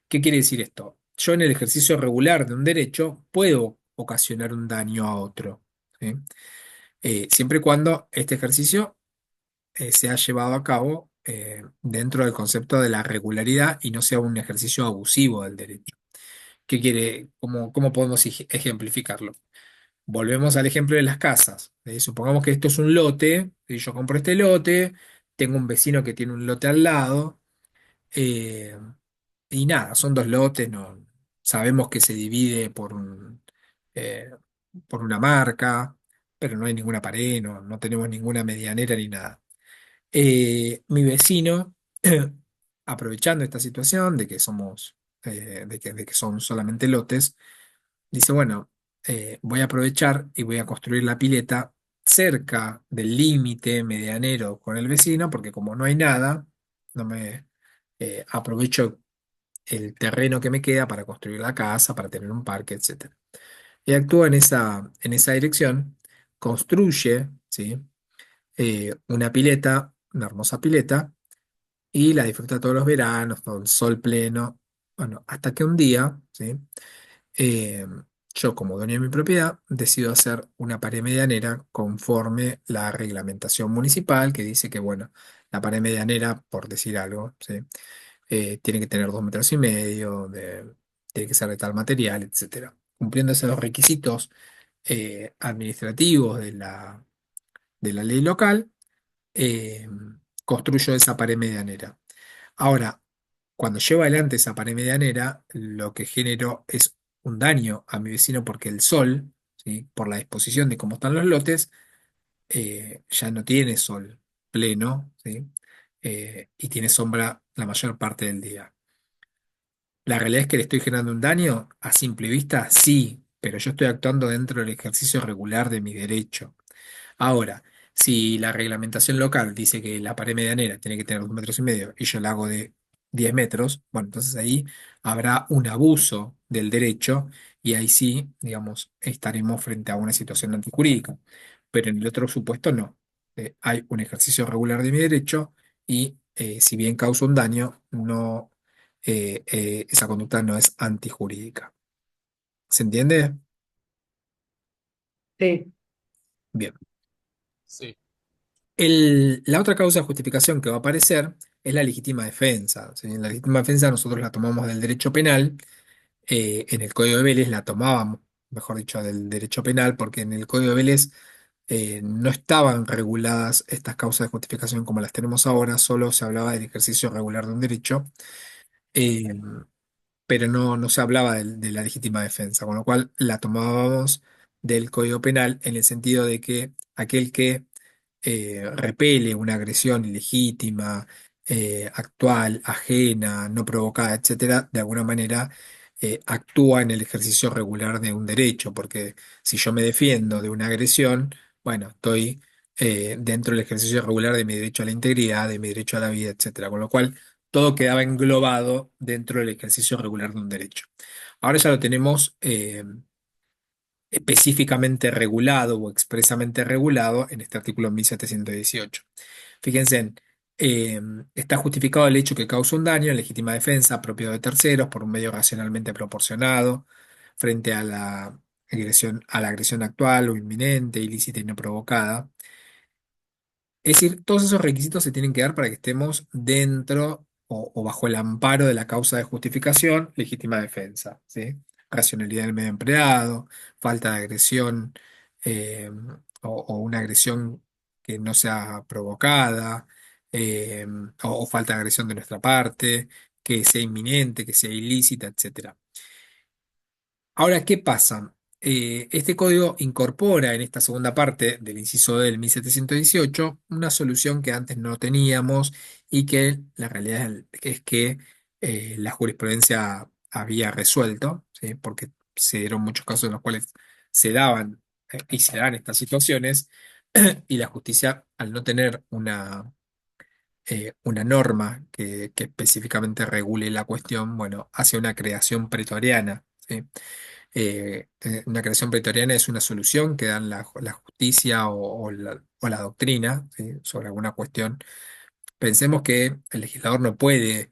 ¿Qué quiere decir esto? Yo en el ejercicio regular de un derecho puedo ocasionar un daño a otro, ¿sí? Siempre y cuando este ejercicio sea llevado a cabo dentro del concepto de la regularidad y no sea un ejercicio abusivo del derecho. ¿Qué quiere? ¿Cómo podemos ejemplificarlo? Volvemos al ejemplo de las casas. Supongamos que esto es un lote, y yo compro este lote, tengo un vecino que tiene un lote al lado, eh, y nada, son dos lotes, no, sabemos que se divide eh, por una marca, pero no hay ninguna pared, no tenemos ninguna medianera ni nada. Mi vecino, aprovechando esta situación de que de que son solamente lotes, dice, bueno, voy a aprovechar y voy a construir la pileta cerca del límite medianero con el vecino, porque como no hay nada, no me aprovecho el terreno que me queda para construir la casa, para tener un parque, etcétera. Y actúa en esa dirección, construye, ¿sí? Una pileta, una hermosa pileta, y la disfruta todos los veranos, todo el sol pleno. Bueno, hasta que un día, ¿sí? Eh, yo, como dueño de mi propiedad, decido hacer una pared medianera conforme la reglamentación municipal que dice que, bueno, la pared medianera, por decir algo, ¿sí? Tiene que tener 2,5 metros, tiene que ser de tal material, etcétera. Cumpliendo esos requisitos administrativos de la ley local, eh, construyo esa pared medianera. Ahora, cuando llevo adelante esa pared medianera, lo que genero es un daño a mi vecino porque el sol, ¿sí? Por la disposición de cómo están los lotes, ya no tiene sol pleno, ¿sí? Y tiene sombra la mayor parte del día. La realidad es que le estoy generando un daño a simple vista, sí, pero yo estoy actuando dentro del ejercicio regular de mi derecho. Ahora, si la reglamentación local dice que la pared medianera tiene que tener 2,5 metros y yo la hago de 10 metros, bueno, entonces ahí habrá un abuso del derecho y ahí sí, digamos, estaremos frente a una situación antijurídica. Pero en el otro supuesto no. Hay un ejercicio regular de mi derecho y si bien causa un daño, no, esa conducta no es antijurídica. ¿Se entiende? Sí, Bien. Sí. La otra causa de justificación que va a aparecer es la legítima defensa. ¿Sí? La legítima defensa nosotros la tomamos del derecho penal, en el Código de Vélez la tomábamos, mejor dicho, del derecho penal, porque en el Código de Vélez no estaban reguladas estas causas de justificación como las tenemos ahora, solo se hablaba del ejercicio regular de un derecho. Eh, pero no se hablaba de la legítima defensa, con lo cual la tomábamos del Código Penal en el sentido de que aquel que repele una agresión ilegítima, actual, ajena, no provocada, etcétera, de alguna manera actúa en el ejercicio regular de un derecho, porque si yo me defiendo de una agresión, bueno, estoy dentro del ejercicio regular de mi derecho a la integridad, de mi derecho a la vida, etcétera, con lo cual todo quedaba englobado dentro del ejercicio regular de un derecho. Ahora ya lo tenemos específicamente regulado o expresamente regulado en este artículo 1718. Fíjense, eh, está justificado el hecho que causa un daño en legítima defensa propio de terceros por un medio racionalmente proporcionado frente a la agresión actual o inminente, ilícita y no provocada. Es decir, todos esos requisitos se tienen que dar para que estemos dentro o bajo el amparo de la causa de justificación, legítima defensa, ¿sí? Racionalidad del medio empleado, falta de agresión, o una agresión que no sea provocada, eh, o falta de agresión de nuestra parte, que sea inminente, que sea ilícita, etcétera. Ahora, ¿qué pasa? Este código incorpora en esta segunda parte del inciso del 1718 una solución que antes no teníamos y que la realidad es que la jurisprudencia había resuelto, ¿sí? Porque se dieron muchos casos en los cuales se daban y se dan estas situaciones y la justicia, al no tener una norma que específicamente regule la cuestión, bueno, hace una creación pretoriana, ¿sí? Una creación pretoriana es una solución que dan la justicia o la doctrina, ¿sí? Sobre alguna cuestión. Pensemos que el legislador no puede,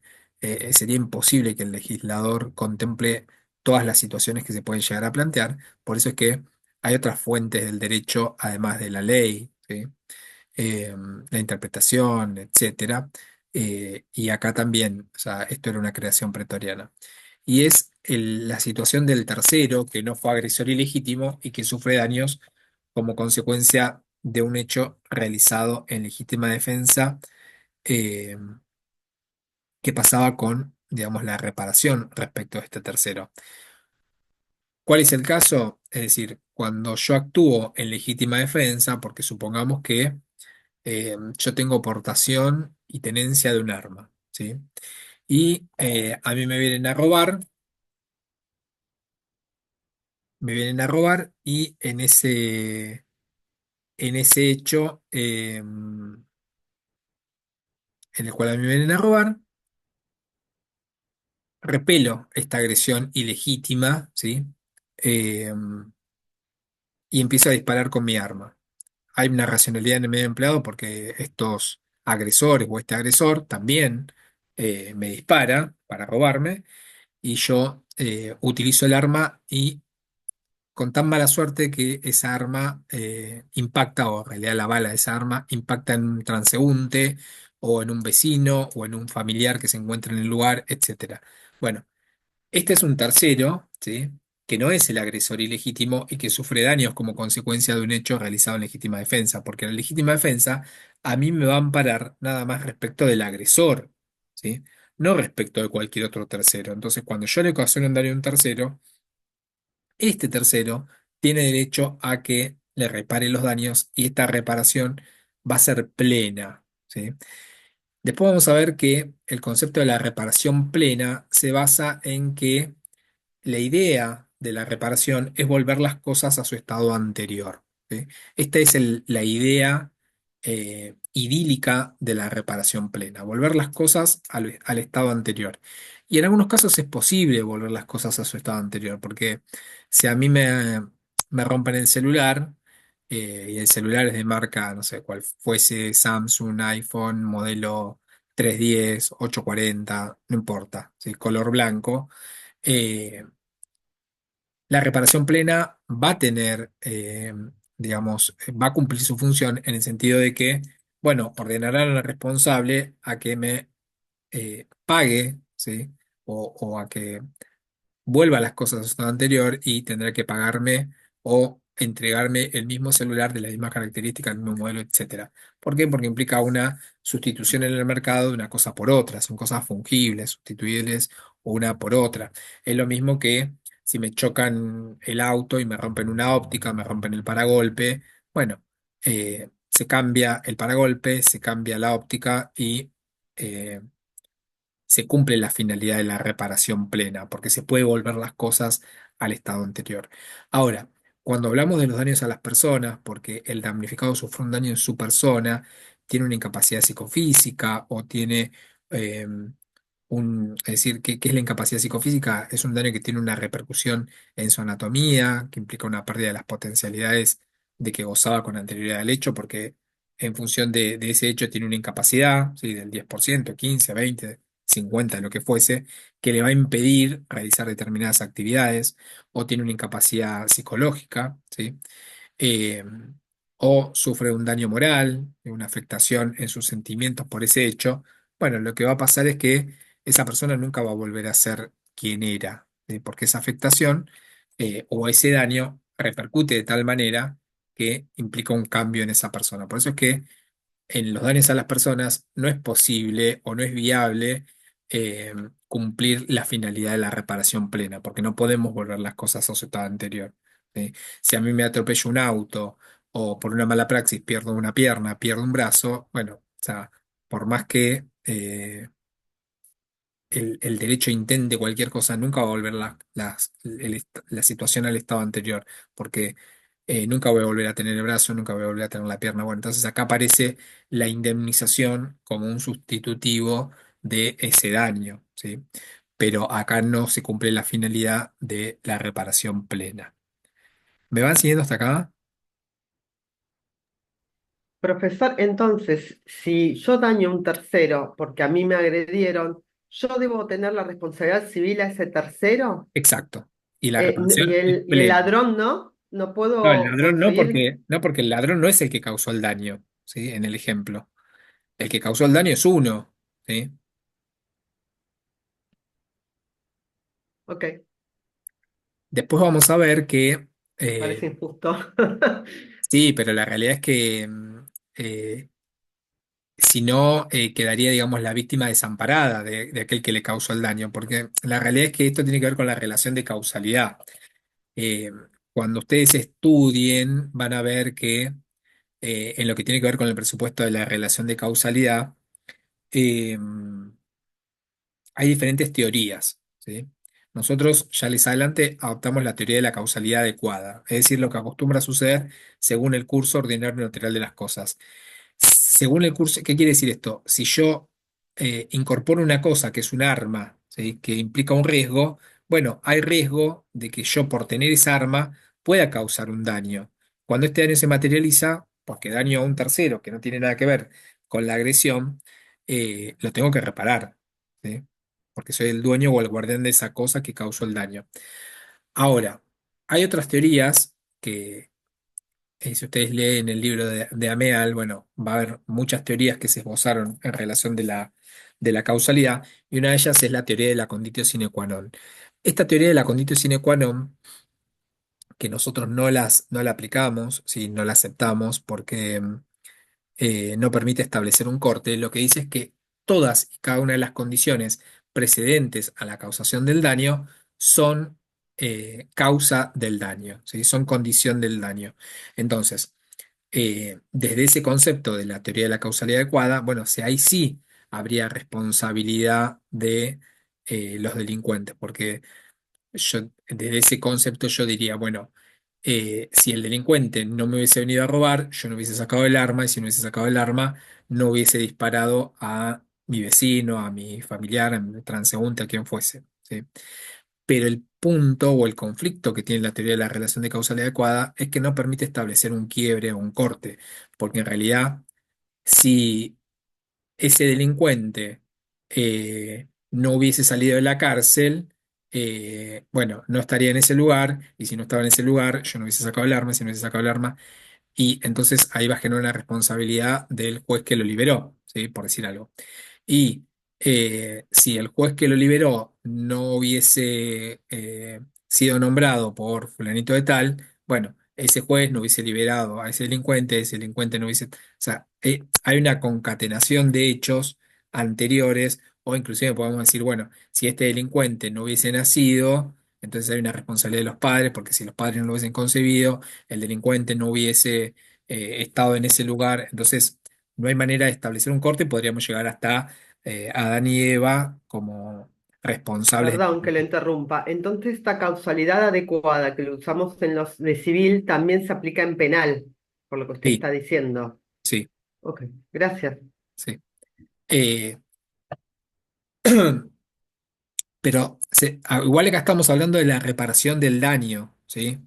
sería imposible que el legislador contemple todas las situaciones que se pueden llegar a plantear. Por eso es que hay otras fuentes del derecho, además de la ley, ¿sí? La interpretación, etcétera. Y acá también, o sea, esto era una creación pretoriana. Y es la situación del tercero que no fue agresor ilegítimo y que sufre daños como consecuencia de un hecho realizado en legítima defensa, eh, qué pasaba con, digamos, la reparación respecto a este tercero. ¿Cuál es el caso? Es decir, cuando yo actúo en legítima defensa, porque supongamos que yo tengo portación y tenencia de un arma, ¿sí? Y a mí me vienen a robar y en ese hecho en el cual a mí me vienen a robar, repelo esta agresión ilegítima, ¿sí? Eh, y empiezo a disparar con mi arma. Hay una racionalidad en el medio empleado porque estos agresores o este agresor también me dispara para robarme y yo utilizo el arma y con tan mala suerte que esa arma impacta, o en realidad la bala de esa arma impacta en un transeúnte o en un vecino o en un familiar que se encuentra en el lugar, etcétera. Bueno, este es un tercero, ¿sí? Que no es el agresor ilegítimo y que sufre daños como consecuencia de un hecho realizado en legítima defensa, porque la legítima defensa a mí me va a amparar nada más respecto del agresor, ¿sí? No respecto de cualquier otro tercero. Entonces, cuando yo le ocasiono un daño a un tercero, este tercero tiene derecho a que le repare los daños y esta reparación va a ser plena, ¿sí? Después vamos a ver que el concepto de la reparación plena se basa en que la idea de la reparación es volver las cosas a su estado anterior, ¿sí? Esta es la idea idílica de la reparación plena, volver las cosas al estado anterior. Y en algunos casos es posible volver las cosas a su estado anterior, porque si a mí me rompen el celular, y el celular es de marca, no sé cuál fuese, Samsung, iPhone, modelo 310, 840, no importa, ¿sí? Color blanco. eh, la reparación plena va a tener, digamos, va a cumplir su función en el sentido de que, bueno, ordenará al responsable a que me pague, ¿sí? O a que vuelva las cosas a su estado anterior y tendrá que pagarme o entregarme el mismo celular de la misma característica, el mismo modelo, etcétera. ¿Por qué? Porque implica una sustitución en el mercado de una cosa por otra, son cosas fungibles, sustituibles una por otra. Es lo mismo que si me chocan el auto y me rompen una óptica, me rompen el paragolpe, bueno, se cambia el paragolpe, se cambia la óptica y eh, se cumple la finalidad de la reparación plena, porque se puede volver las cosas al estado anterior. Ahora, cuando hablamos de los daños a las personas, porque el damnificado sufre un daño en su persona, tiene una incapacidad psicofísica o tiene eh, es decir, ¿qué es la incapacidad psicofísica? Es un daño que tiene una repercusión en su anatomía, que implica una pérdida de las potencialidades de que gozaba con anterioridad al hecho, porque en función de ese hecho tiene una incapacidad, ¿sí? Del 10%, 15, 20, 50, lo que fuese, que le va a impedir realizar determinadas actividades, o tiene una incapacidad psicológica, ¿sí? Eh, o sufre un daño moral, una afectación en sus sentimientos por ese hecho. Bueno, lo que va a pasar es que esa persona nunca va a volver a ser quien era, porque esa afectación o ese daño repercute de tal manera que implica un cambio en esa persona. Por eso es que en los daños a las personas no es posible o no es viable eh, cumplir la finalidad de la reparación plena, porque no podemos volver las cosas a su estado anterior. ¿Sí? Si a mí me atropella un auto o por una mala praxis pierdo una pierna, pierdo un brazo, bueno, o sea, por más que el derecho intente cualquier cosa, nunca va a volver la situación al estado anterior, porque nunca voy a volver a tener el brazo, nunca voy a volver a tener la pierna. Bueno, entonces acá aparece la indemnización como un sustitutivo de ese daño, ¿sí? Pero acá no se cumple la finalidad de la reparación plena. ¿Me van siguiendo hasta acá? Profesor, entonces, si yo daño a un tercero porque a mí me agredieron, ¿yo debo tener la responsabilidad civil a ese tercero? Exacto. Y la Y reparación es el plena. ladrón no, no No, el puedo ladrón no, conseguir. porque el ladrón no es el que causó el daño, ¿sí? En el ejemplo. El que causó el daño es uno, ¿sí? Ok, Después vamos a ver que, parece injusto. sí, pero la realidad es que eh, Si no, quedaría, digamos, la víctima desamparada de aquel que le causó el daño, porque la realidad es que esto tiene que ver con la relación de causalidad. Eh, Cuando ustedes estudien, van a ver que en lo que tiene que ver con el presupuesto de la relación de causalidad, eh, hay diferentes teorías, ¿sí? Nosotros, ya les adelante, adoptamos la teoría de la causalidad adecuada, es decir, lo que acostumbra a suceder según el curso ordinario natural de las cosas. Según el curso, ¿qué quiere decir esto? Si yo incorporo una cosa que es un arma, ¿sí? Que implica un riesgo, bueno, hay riesgo de que yo por tener esa arma pueda causar un daño. Cuando este daño se materializa, porque daño a un tercero que no tiene nada que ver con la agresión, lo tengo que reparar, ¿sí? Porque soy el dueño o el guardián de esa cosa que causó el daño. Ahora, hay otras teorías que si ustedes leen el libro de Ameal, bueno, va a haber muchas teorías que se esbozaron en relación de la causalidad, y una de ellas es la teoría de la conditio sine qua non. Esta teoría de la conditio sine qua non, que nosotros no la aplicamos, ¿sí? No la aceptamos porque no permite establecer un corte, lo que dice es que todas y cada una de las condiciones precedentes a la causación del daño son causa del daño, ¿sí? Son condición del daño. Entonces, desde ese concepto de la teoría de la causalidad adecuada, bueno, si ahí sí habría responsabilidad de los delincuentes, porque yo desde ese concepto yo diría, bueno, si el delincuente no me hubiese venido a robar, yo no hubiese sacado el arma, y si no hubiese sacado el arma, no hubiese disparado a mi vecino, a mi familiar, a mi transeúnte, a quien fuese, ¿sí? Pero el punto o el conflicto que tiene la teoría de la relación de causalidad adecuada es que no permite establecer un quiebre o un corte, porque en realidad, si ese delincuente no hubiese salido de la cárcel, bueno, no estaría en ese lugar, y si no estaba en ese lugar, yo no hubiese sacado el arma, si no hubiese sacado el arma, y entonces ahí va a generar una responsabilidad del juez que lo liberó, ¿sí? Por decir algo. Y si el juez que lo liberó no hubiese sido nombrado por fulanito de tal, bueno, ese juez no hubiese liberado a ese delincuente no hubiese... O sea, hay una concatenación de hechos anteriores, o inclusive podemos decir, bueno, si este delincuente no hubiese nacido, entonces hay una responsabilidad de los padres, porque si los padres no lo hubiesen concebido, el delincuente no hubiese estado en ese lugar, entonces no hay manera de establecer un corte, podríamos llegar hasta Adán y Eva como responsables. Perdón que le interrumpa. Entonces, esta causalidad adecuada que lo usamos en los de civil también se aplica en penal, por lo que usted Sí, está diciendo. sí, Ok, gracias. sí. Eh, pero igual acá estamos hablando de la reparación del daño, ¿sí?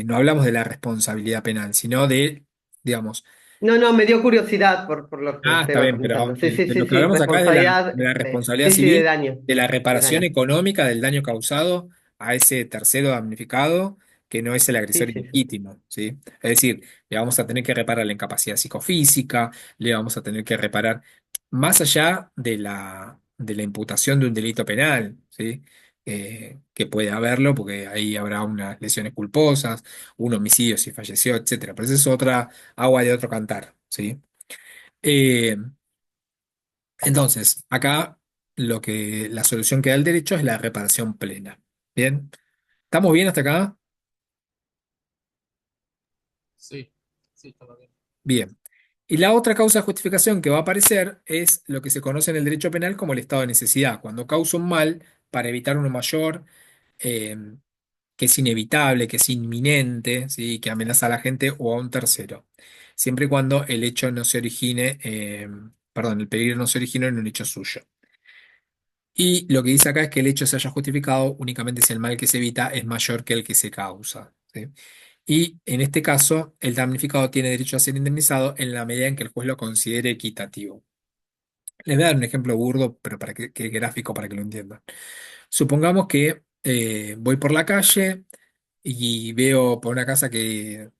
No hablamos de la responsabilidad penal, sino de, digamos, No, no, me dio curiosidad por lo que usted está va bien, comentando. pero Sí, sí, de sí, lo que sí, hablamos acá es responsabilidad, de la responsabilidad sí, sí, de civil, daño, de la de reparación daño. económica del daño causado a ese tercero damnificado que no es el Sí, agresor sí, sí. ilegítimo, ¿sí? Es decir, le vamos a tener que reparar la incapacidad psicofísica, le vamos a tener que reparar más allá de la imputación de un delito penal, ¿sí? Que puede haberlo, porque ahí habrá unas lesiones culposas, un homicidio si falleció, etcétera. Pero esa es otra agua de otro cantar, ¿sí? Eh, entonces, acá la solución que da el derecho es la reparación plena. ¿Bien? ¿Estamos bien hasta acá? Sí, sí, está bien. Bien. Y la otra causa de justificación que va a aparecer es lo que se conoce en el derecho penal como el estado de necesidad, cuando causa un mal para evitar uno mayor, eh, que es inevitable, que es inminente, ¿sí? Que amenaza a la gente o a un tercero, siempre y cuando el hecho no se origine, perdón, el peligro no se origine en un hecho suyo. Y lo que dice acá es que el hecho se haya justificado únicamente si el mal que se evita es mayor que el que se causa, ¿sí? Y en este caso, el damnificado tiene derecho a ser indemnizado en la medida en que el juez lo considere equitativo. Les voy a dar un ejemplo burdo, pero que gráfico para que lo entiendan. Supongamos que voy por la calle y veo por una casa que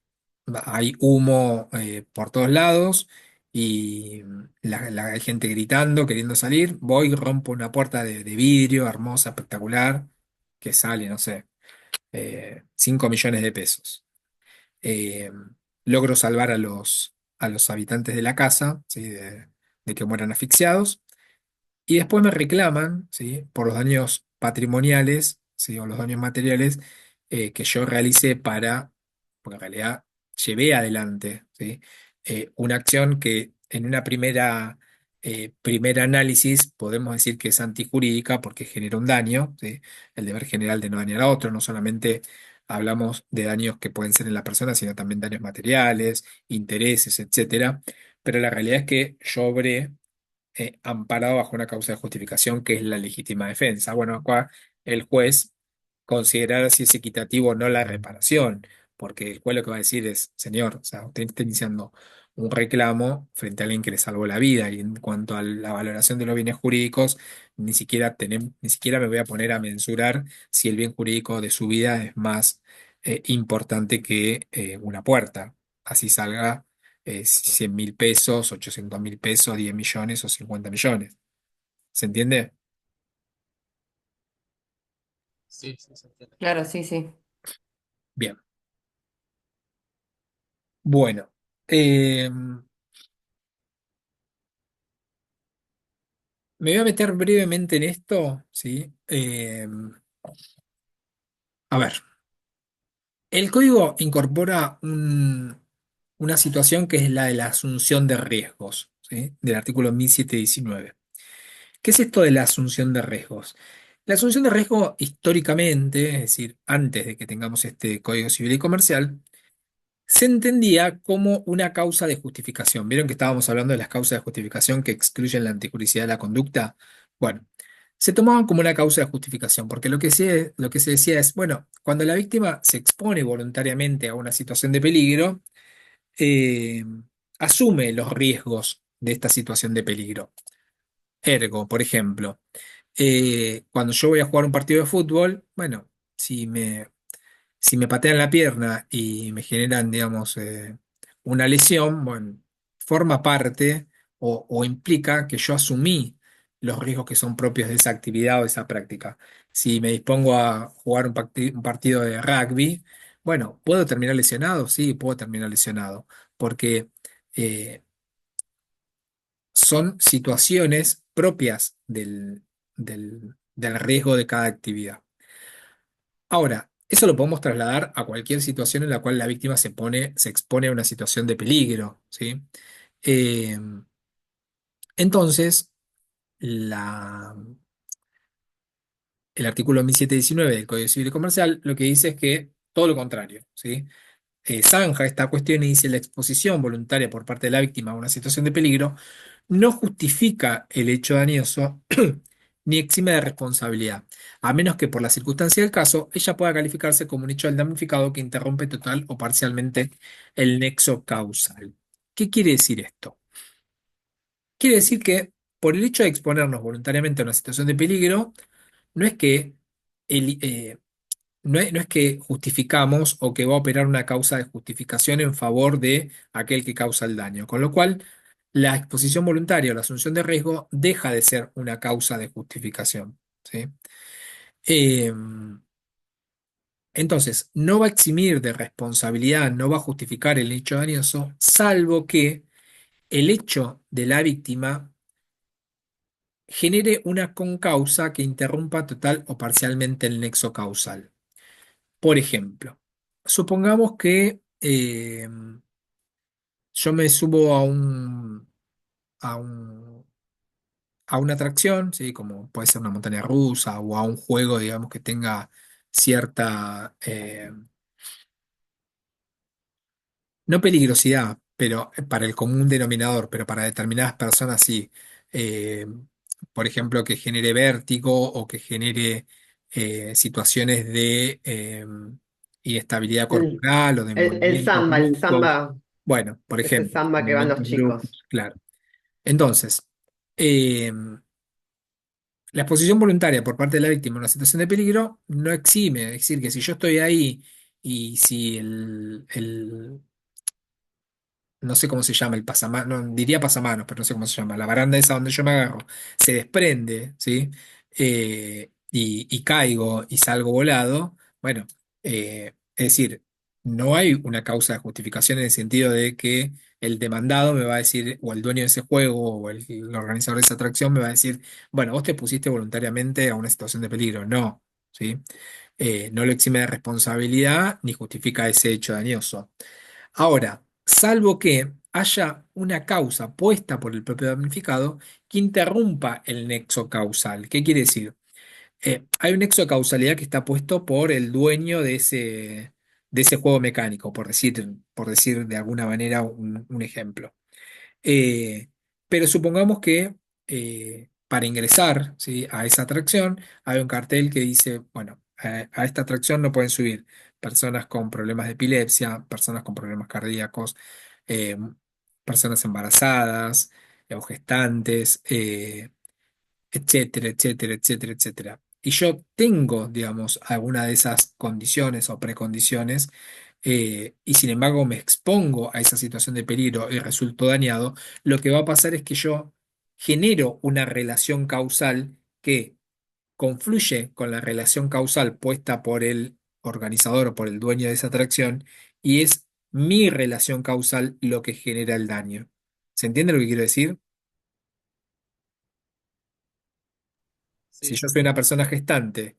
hay humo por todos lados y hay gente gritando, queriendo salir. Voy y rompo una puerta de vidrio hermosa, espectacular, que sale, no sé, 5 millones de pesos. Eh, Logro salvar a a los habitantes de la casa, ¿sí? De que mueran asfixiados. Y después me reclaman, ¿sí? Por los daños patrimoniales, ¿sí? O los daños materiales que yo realicé porque en realidad llevé adelante, ¿sí? Una acción que en una primer análisis podemos decir que es antijurídica porque genera un daño, ¿sí? El deber general de no dañar a otro, no solamente hablamos de daños que pueden ser en la persona, sino también daños materiales, intereses, etcétera. Pero la realidad es que yo obré amparado bajo una causa de justificación que es la legítima defensa. Bueno, acá el juez considerará si es equitativo o no la reparación, porque el juez lo que va a decir es, señor, o sea, usted está iniciando un reclamo frente a alguien que le salvó la vida y en cuanto a la valoración de los bienes jurídicos, ni siquiera me voy a poner a mensurar si el bien jurídico de su vida es más importante que una puerta. Así salga 100.000 pesos, 800.000 pesos, 10 millones o 50 millones. ¿Se entiende? Sí, sí, se entiende. Claro, sí, sí. Bien. Bueno. eh, Me voy a meter brevemente en esto, ¿sí? A ver, el código incorpora una situación que es la de la asunción de riesgos, ¿sí? Del artículo 1719. ¿Qué es esto de la asunción de riesgos? La asunción de riesgo históricamente, es decir, antes de que tengamos este Código Civil y Comercial, se entendía como una causa de justificación. ¿Vieron que estábamos hablando de las causas de justificación que excluyen la anticuricidad de la conducta? Bueno, se tomaban como una causa de justificación, porque lo que se decía es, bueno, cuando la víctima se expone voluntariamente a una situación de peligro, eh, asume los riesgos de esta situación de peligro. Ergo, por ejemplo, cuando yo voy a jugar un partido de fútbol, bueno, si me patean la pierna y me generan, digamos, una lesión, bueno, forma parte o implica que yo asumí los riesgos que son propios de esa actividad o de esa práctica. Si me dispongo a jugar un partido de rugby, bueno, ¿puedo terminar lesionado? Sí, puedo terminar lesionado, porque eh, son situaciones propias del riesgo de cada actividad. Ahora, eso lo podemos trasladar a cualquier situación en la cual la víctima se expone a una situación de peligro, ¿sí? Eh, entonces, la- el artículo 1719 del Código Civil y Comercial lo que dice es que todo lo contrario, ¿sí? Zanja esta cuestión y dice la exposición voluntaria por parte de la víctima a una situación de peligro no justifica el hecho dañoso ni exime de responsabilidad, a menos que por la circunstancia del caso ella pueda calificarse como un hecho del damnificado que interrumpe total o parcialmente el nexo causal. ¿Qué quiere decir esto? Quiere decir que por el hecho de exponernos voluntariamente a una situación de peligro, no es que el- eh, no es que justificamos o que va a operar una causa de justificación en favor de aquel que causa el daño, con lo cual la exposición voluntaria o la asunción de riesgo deja de ser una causa de justificación, ¿sí? Eh, entonces, no va a eximir de responsabilidad, no va a justificar el hecho dañoso, salvo que el hecho de la víctima genere una concausa que interrumpa total o parcialmente el nexo causal. Por ejemplo, supongamos que yo me subo a un, a una atracción, ¿sí? Como puede ser una montaña rusa o a un juego, digamos, que tenga cierta, no peligrosidad, pero para el común denominador, pero para determinadas personas sí. Eh, por ejemplo, que genere vértigo o que genere situaciones de inestabilidad El, corporal o de el movimientos samba, el bruscos. samba, Bueno, por ese ejemplo, samba que van los movimientos chicos. bruscos, claro. Entonces, eh, la exposición voluntaria por parte de la víctima a una situación de peligro no exime, es decir, que si yo estoy ahí y si no sé cómo se llama, el pasamanos, no, diría pasamanos, pero no sé cómo se llama, la baranda esa donde yo me agarro, se desprende, ¿sí? Y caigo y salgo volado, bueno, es decir, no hay una causa de justificación en el sentido de que el demandado me va a decir, o el dueño de ese juego, o el organizador de esa atracción me va a decir, bueno, vos te pusiste voluntariamente a una situación de peligro. No, ¿sí? No lo exime de responsabilidad ni justifica ese hecho dañoso. Ahora, salvo que haya una causa puesta por el propio damnificado que interrumpa el nexo causal. ¿Qué quiere decir? Hay un nexo de causalidad que está puesto por el dueño de ese juego mecánico, por decir de alguna manera un ejemplo. Eh, pero supongamos que para ingresar, ¿sí?, a esa atracción hay un cartel que dice, bueno, a esta atracción no pueden subir personas con problemas de epilepsia, personas con problemas cardíacos, eh, personas embarazadas o gestantes, etcétera, etcétera, etcétera, etcétera. Y yo tengo, digamos, alguna de esas condiciones o precondiciones, y sin embargo me expongo a esa situación de peligro y resulto dañado, lo que va a pasar es que yo genero una relación causal que confluye con la relación causal puesta por el organizador o por el dueño de esa atracción, y es mi relación causal lo que genera el daño. ¿Se entiende lo que quiero decir? Si Sí, yo soy una persona gestante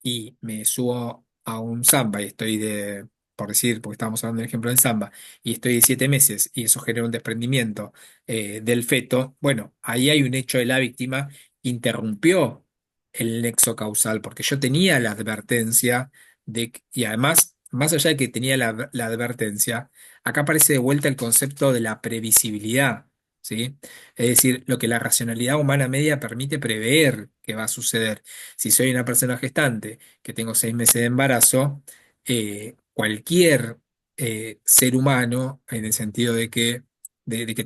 y me subo a un Samba y estoy por decir, porque estábamos hablando del ejemplo del Samba, y estoy de 7 meses y eso genera un desprendimiento del feto, bueno, ahí hay un hecho de la víctima que interrumpió el nexo causal, porque yo tenía la advertencia y además, más allá de que tenía la advertencia, acá aparece de vuelta el concepto de la previsibilidad. ¿Sí? Es decir, lo que la racionalidad humana media permite prever que va a suceder. Si soy una persona gestante que tengo 6 meses de embarazo, cualquier ser humano, en el sentido de que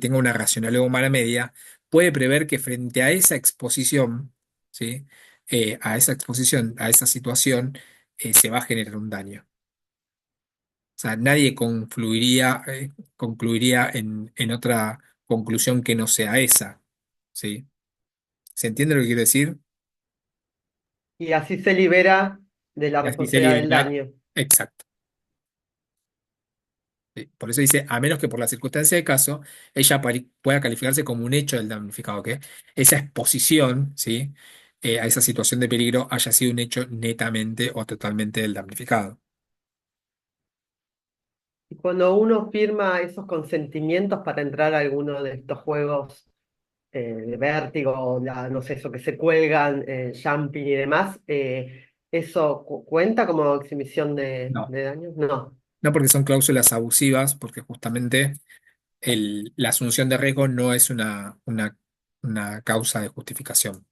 tenga una racionalidad humana media, puede prever que frente a esa exposición, ¿sí?, a esa situación, se va a generar un daño. O sea, nadie concluiría en otra conclusión que no sea esa. ¿Sí? ¿Se entiende lo que quiero decir? Y así se libera de la Y así se responsabilidad del libera. daño. Exacto. ¿Sí? Por eso dice, a menos que por la circunstancia de caso, ella pueda calificarse como un hecho del damnificado, que esa exposición, ¿sí?, a esa situación de peligro haya sido un hecho netamente o totalmente del damnificado. Y cuando uno firma esos consentimientos para entrar a alguno de estos juegos de vértigo, no sé, eso que se cuelgan, jumping y demás, ¿eso cuenta como exhibición No. de daño? No. No, porque son cláusulas abusivas, porque justamente la asunción de riesgo no es una causa de justificación.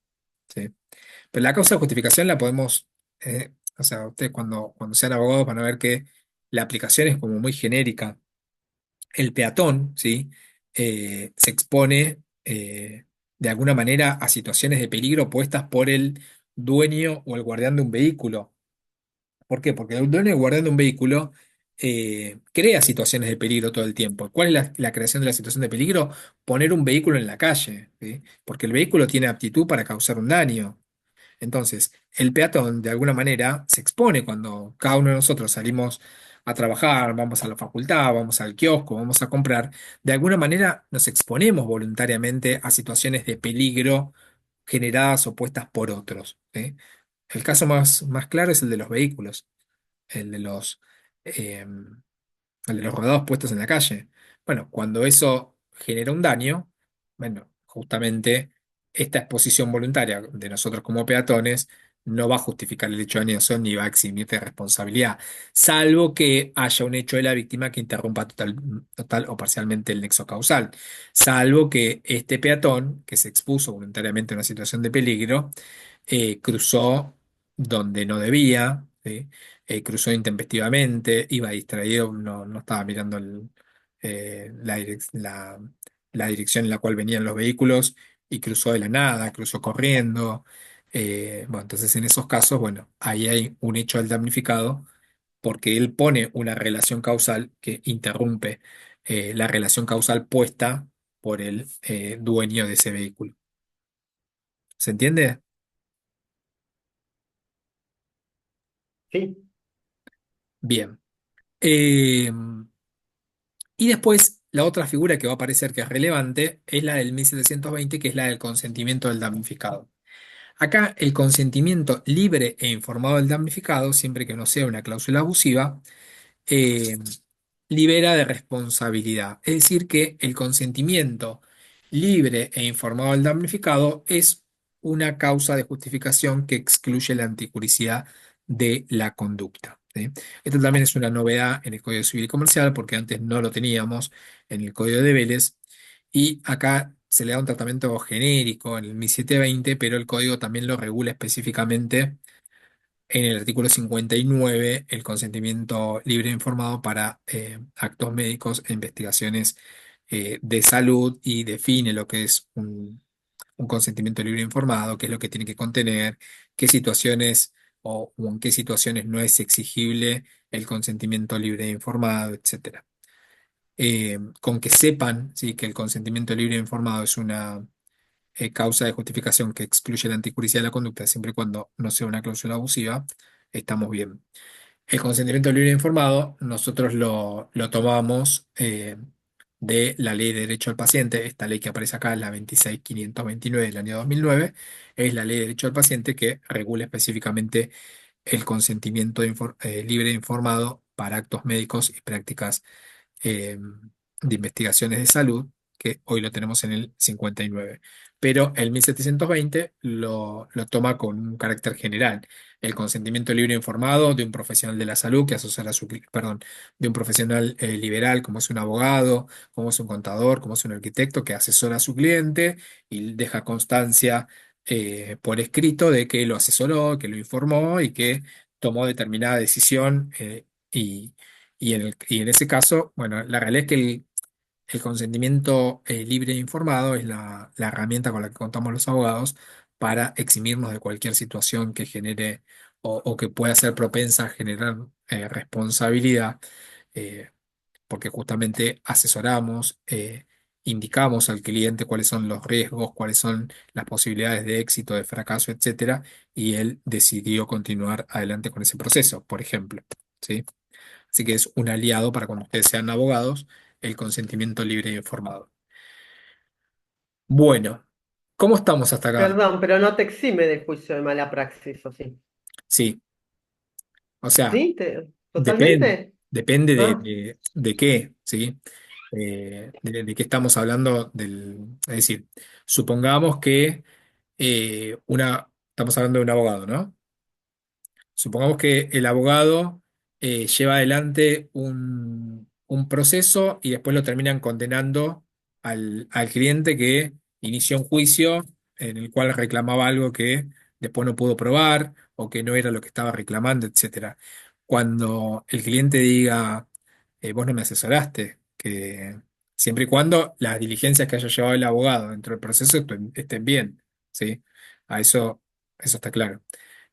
¿Sí? Pero la causa de justificación la podemos, o sea, ustedes cuando sean abogados van a ver que la aplicación es como muy genérica. El peatón, ¿sí?, se expone de alguna manera a situaciones de peligro puestas por el dueño o el guardián de un vehículo. ¿Por qué? Porque el dueño o guardián de un vehículo crea situaciones de peligro todo el tiempo. ¿Cuál es la creación de la situación de peligro? Poner un vehículo en la calle, ¿sí? Porque el vehículo tiene aptitud para causar un daño. Entonces, el peatón de alguna manera se expone cuando cada uno de nosotros salimos a trabajar, vamos a la facultad, vamos al kiosco, vamos a comprar. De alguna manera nos exponemos voluntariamente a situaciones de peligro generadas o puestas por otros, ¿sí? El caso más claro es el de los vehículos, el de eh, el de los rodados puestos en la calle. Bueno, cuando eso genera un daño, bueno, justamente esta exposición voluntaria de nosotros como peatones no va a justificar el hecho dañoso ni va a eximir de responsabilidad, salvo que haya un hecho de la víctima que interrumpa total o parcialmente el nexo causal, salvo que este peatón, que se expuso voluntariamente a una situación de peligro, cruzó donde no debía, ¿sí? Cruzó intempestivamente, iba distraído, no estaba mirando la dirección en la cual venían los vehículos y cruzó de la nada, cruzó corriendo. Bueno, entonces en esos casos, bueno, ahí hay un hecho del damnificado porque él pone una relación causal que interrumpe la relación causal puesta por el dueño de ese vehículo. ¿Se entiende? ¿Sí? Bien. Eh, y después, la otra figura que va a parecer que es relevante es la del 1720, que es la del consentimiento del damnificado. Acá el consentimiento libre e informado del damnificado, siempre que no sea una cláusula abusiva, eh, libera de responsabilidad. Es decir, que el consentimiento libre e informado del damnificado es una causa de justificación que excluye la anticuricidad de la conducta. ¿Sí? Esto también es una novedad en el Código Civil y Comercial porque antes no lo teníamos en el Código de Vélez y acá se le da un tratamiento genérico en el 1720, pero el código también lo regula específicamente en el artículo 59 el consentimiento libre e informado para actos médicos e investigaciones de salud y define lo que es un consentimiento libre e informado, qué es lo que tiene que contener, qué situaciones o en qué situaciones no es exigible el consentimiento libre e informado, etcétera. Con que sepan, sí, que el consentimiento libre e informado es una causa de justificación que excluye la anticuricidad de la conducta siempre y cuando no sea una cláusula abusiva, estamos bien. El consentimiento libre e informado, nosotros lo tomamos de la Ley de Derecho al Paciente, esta ley que aparece acá, la 26529 del año 2009, es la Ley de Derecho al Paciente que regula específicamente el consentimiento libre e informado para actos médicos y prácticas eh, de investigaciones de salud, que hoy lo tenemos en el 59. Pero el 1720 lo toma con un carácter general. El consentimiento libre e informado de un profesional de la salud que asesora a perdón, de un profesional liberal como es un abogado, como es un contador, como es un arquitecto que asesora a su cliente y deja constancia por escrito de que lo asesoró, que lo informó y que tomó determinada decisión y en ese caso, bueno, la realidad es que el consentimiento libre e informado es la herramienta con la que contamos los abogados para eximirnos de cualquier situación que genere o que pueda ser propensa a generar responsabilidad, eh, porque justamente asesoramos, indicamos al cliente cuáles son los riesgos, cuáles son las posibilidades de éxito, de fracaso, etcétera, y él decidió continuar adelante con ese proceso, por ejemplo. ¿Sí? Así que es un aliado para cuando ustedes sean abogados, el consentimiento libre e informado. Bueno, ¿cómo estamos hasta acá? Perdón, pero no te exime del juicio de mala praxis, ¿o sí? Sí, o sea, ¿Sí? depende, ¿Totalmente? depende de, Ah, de qué, ¿sí? De qué estamos hablando es decir, supongamos que estamos hablando de un abogado, ¿no? Supongamos que el abogado lleva adelante un proceso y después lo terminan condenando al cliente que inició un juicio en el cual reclamaba algo que después no pudo probar o que no era lo que estaba reclamando, etcétera. Cuando el cliente diga, vos no me asesoraste, que siempre y cuando las diligencias que haya llevado el abogado dentro del proceso estén bien, ¿sí? A eso está claro.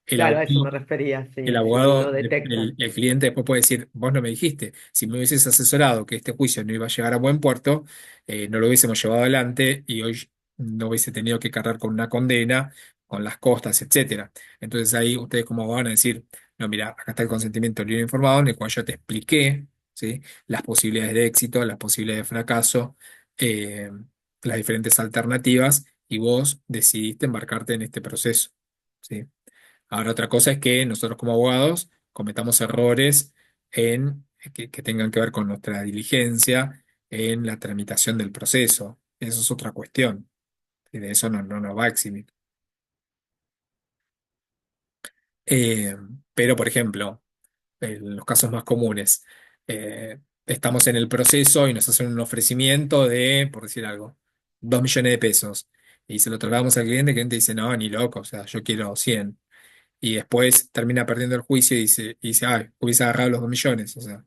El claro, a eso abogado me refería, el si uno abogado, detecta. el cliente después puede decir, vos no me dijiste, si me hubieses asesorado que este juicio no iba a llegar a buen puerto, no lo hubiésemos llevado adelante y hoy no hubiese tenido que cargar con una condena, con las costas, etcétera. Entonces ahí ustedes como van a decir, no, mira, acá está el consentimiento libre e informado en el cual yo te expliqué, ¿sí? Las posibilidades de éxito, las posibilidades de fracaso, eh, las diferentes alternativas y vos decidiste embarcarte en este proceso, ¿sí? Ahora, otra cosa es que nosotros como abogados cometamos errores que tengan que ver con nuestra diligencia en la tramitación del proceso. Eso es otra cuestión. Y de eso no nos va a eximir. Eh, pero, por ejemplo, en los casos más comunes, estamos en el proceso y nos hacen un ofrecimiento de, por decir algo, 2 millones de pesos. Y se lo trasladamos al cliente, el cliente dice, no, ni loco, o sea, yo quiero 100 y después termina perdiendo el juicio y dice, ay, hubiese agarrado los 2 millones. O sea,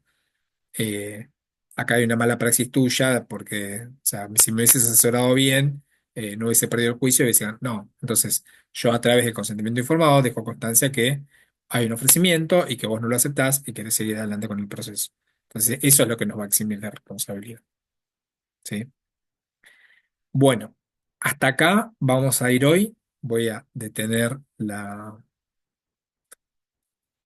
eh, acá hay una mala praxis tuya porque, o sea, si me hubieses asesorado bien, no hubiese perdido el juicio y hubiese ganado. No, entonces yo a través del consentimiento informado dejo constancia que hay un ofrecimiento y que vos no lo aceptás y querés seguir adelante con el proceso. Entonces, eso es lo que nos va a eximir de responsabilidad. ¿Sí? Bueno, hasta acá vamos a ir hoy. Voy a detener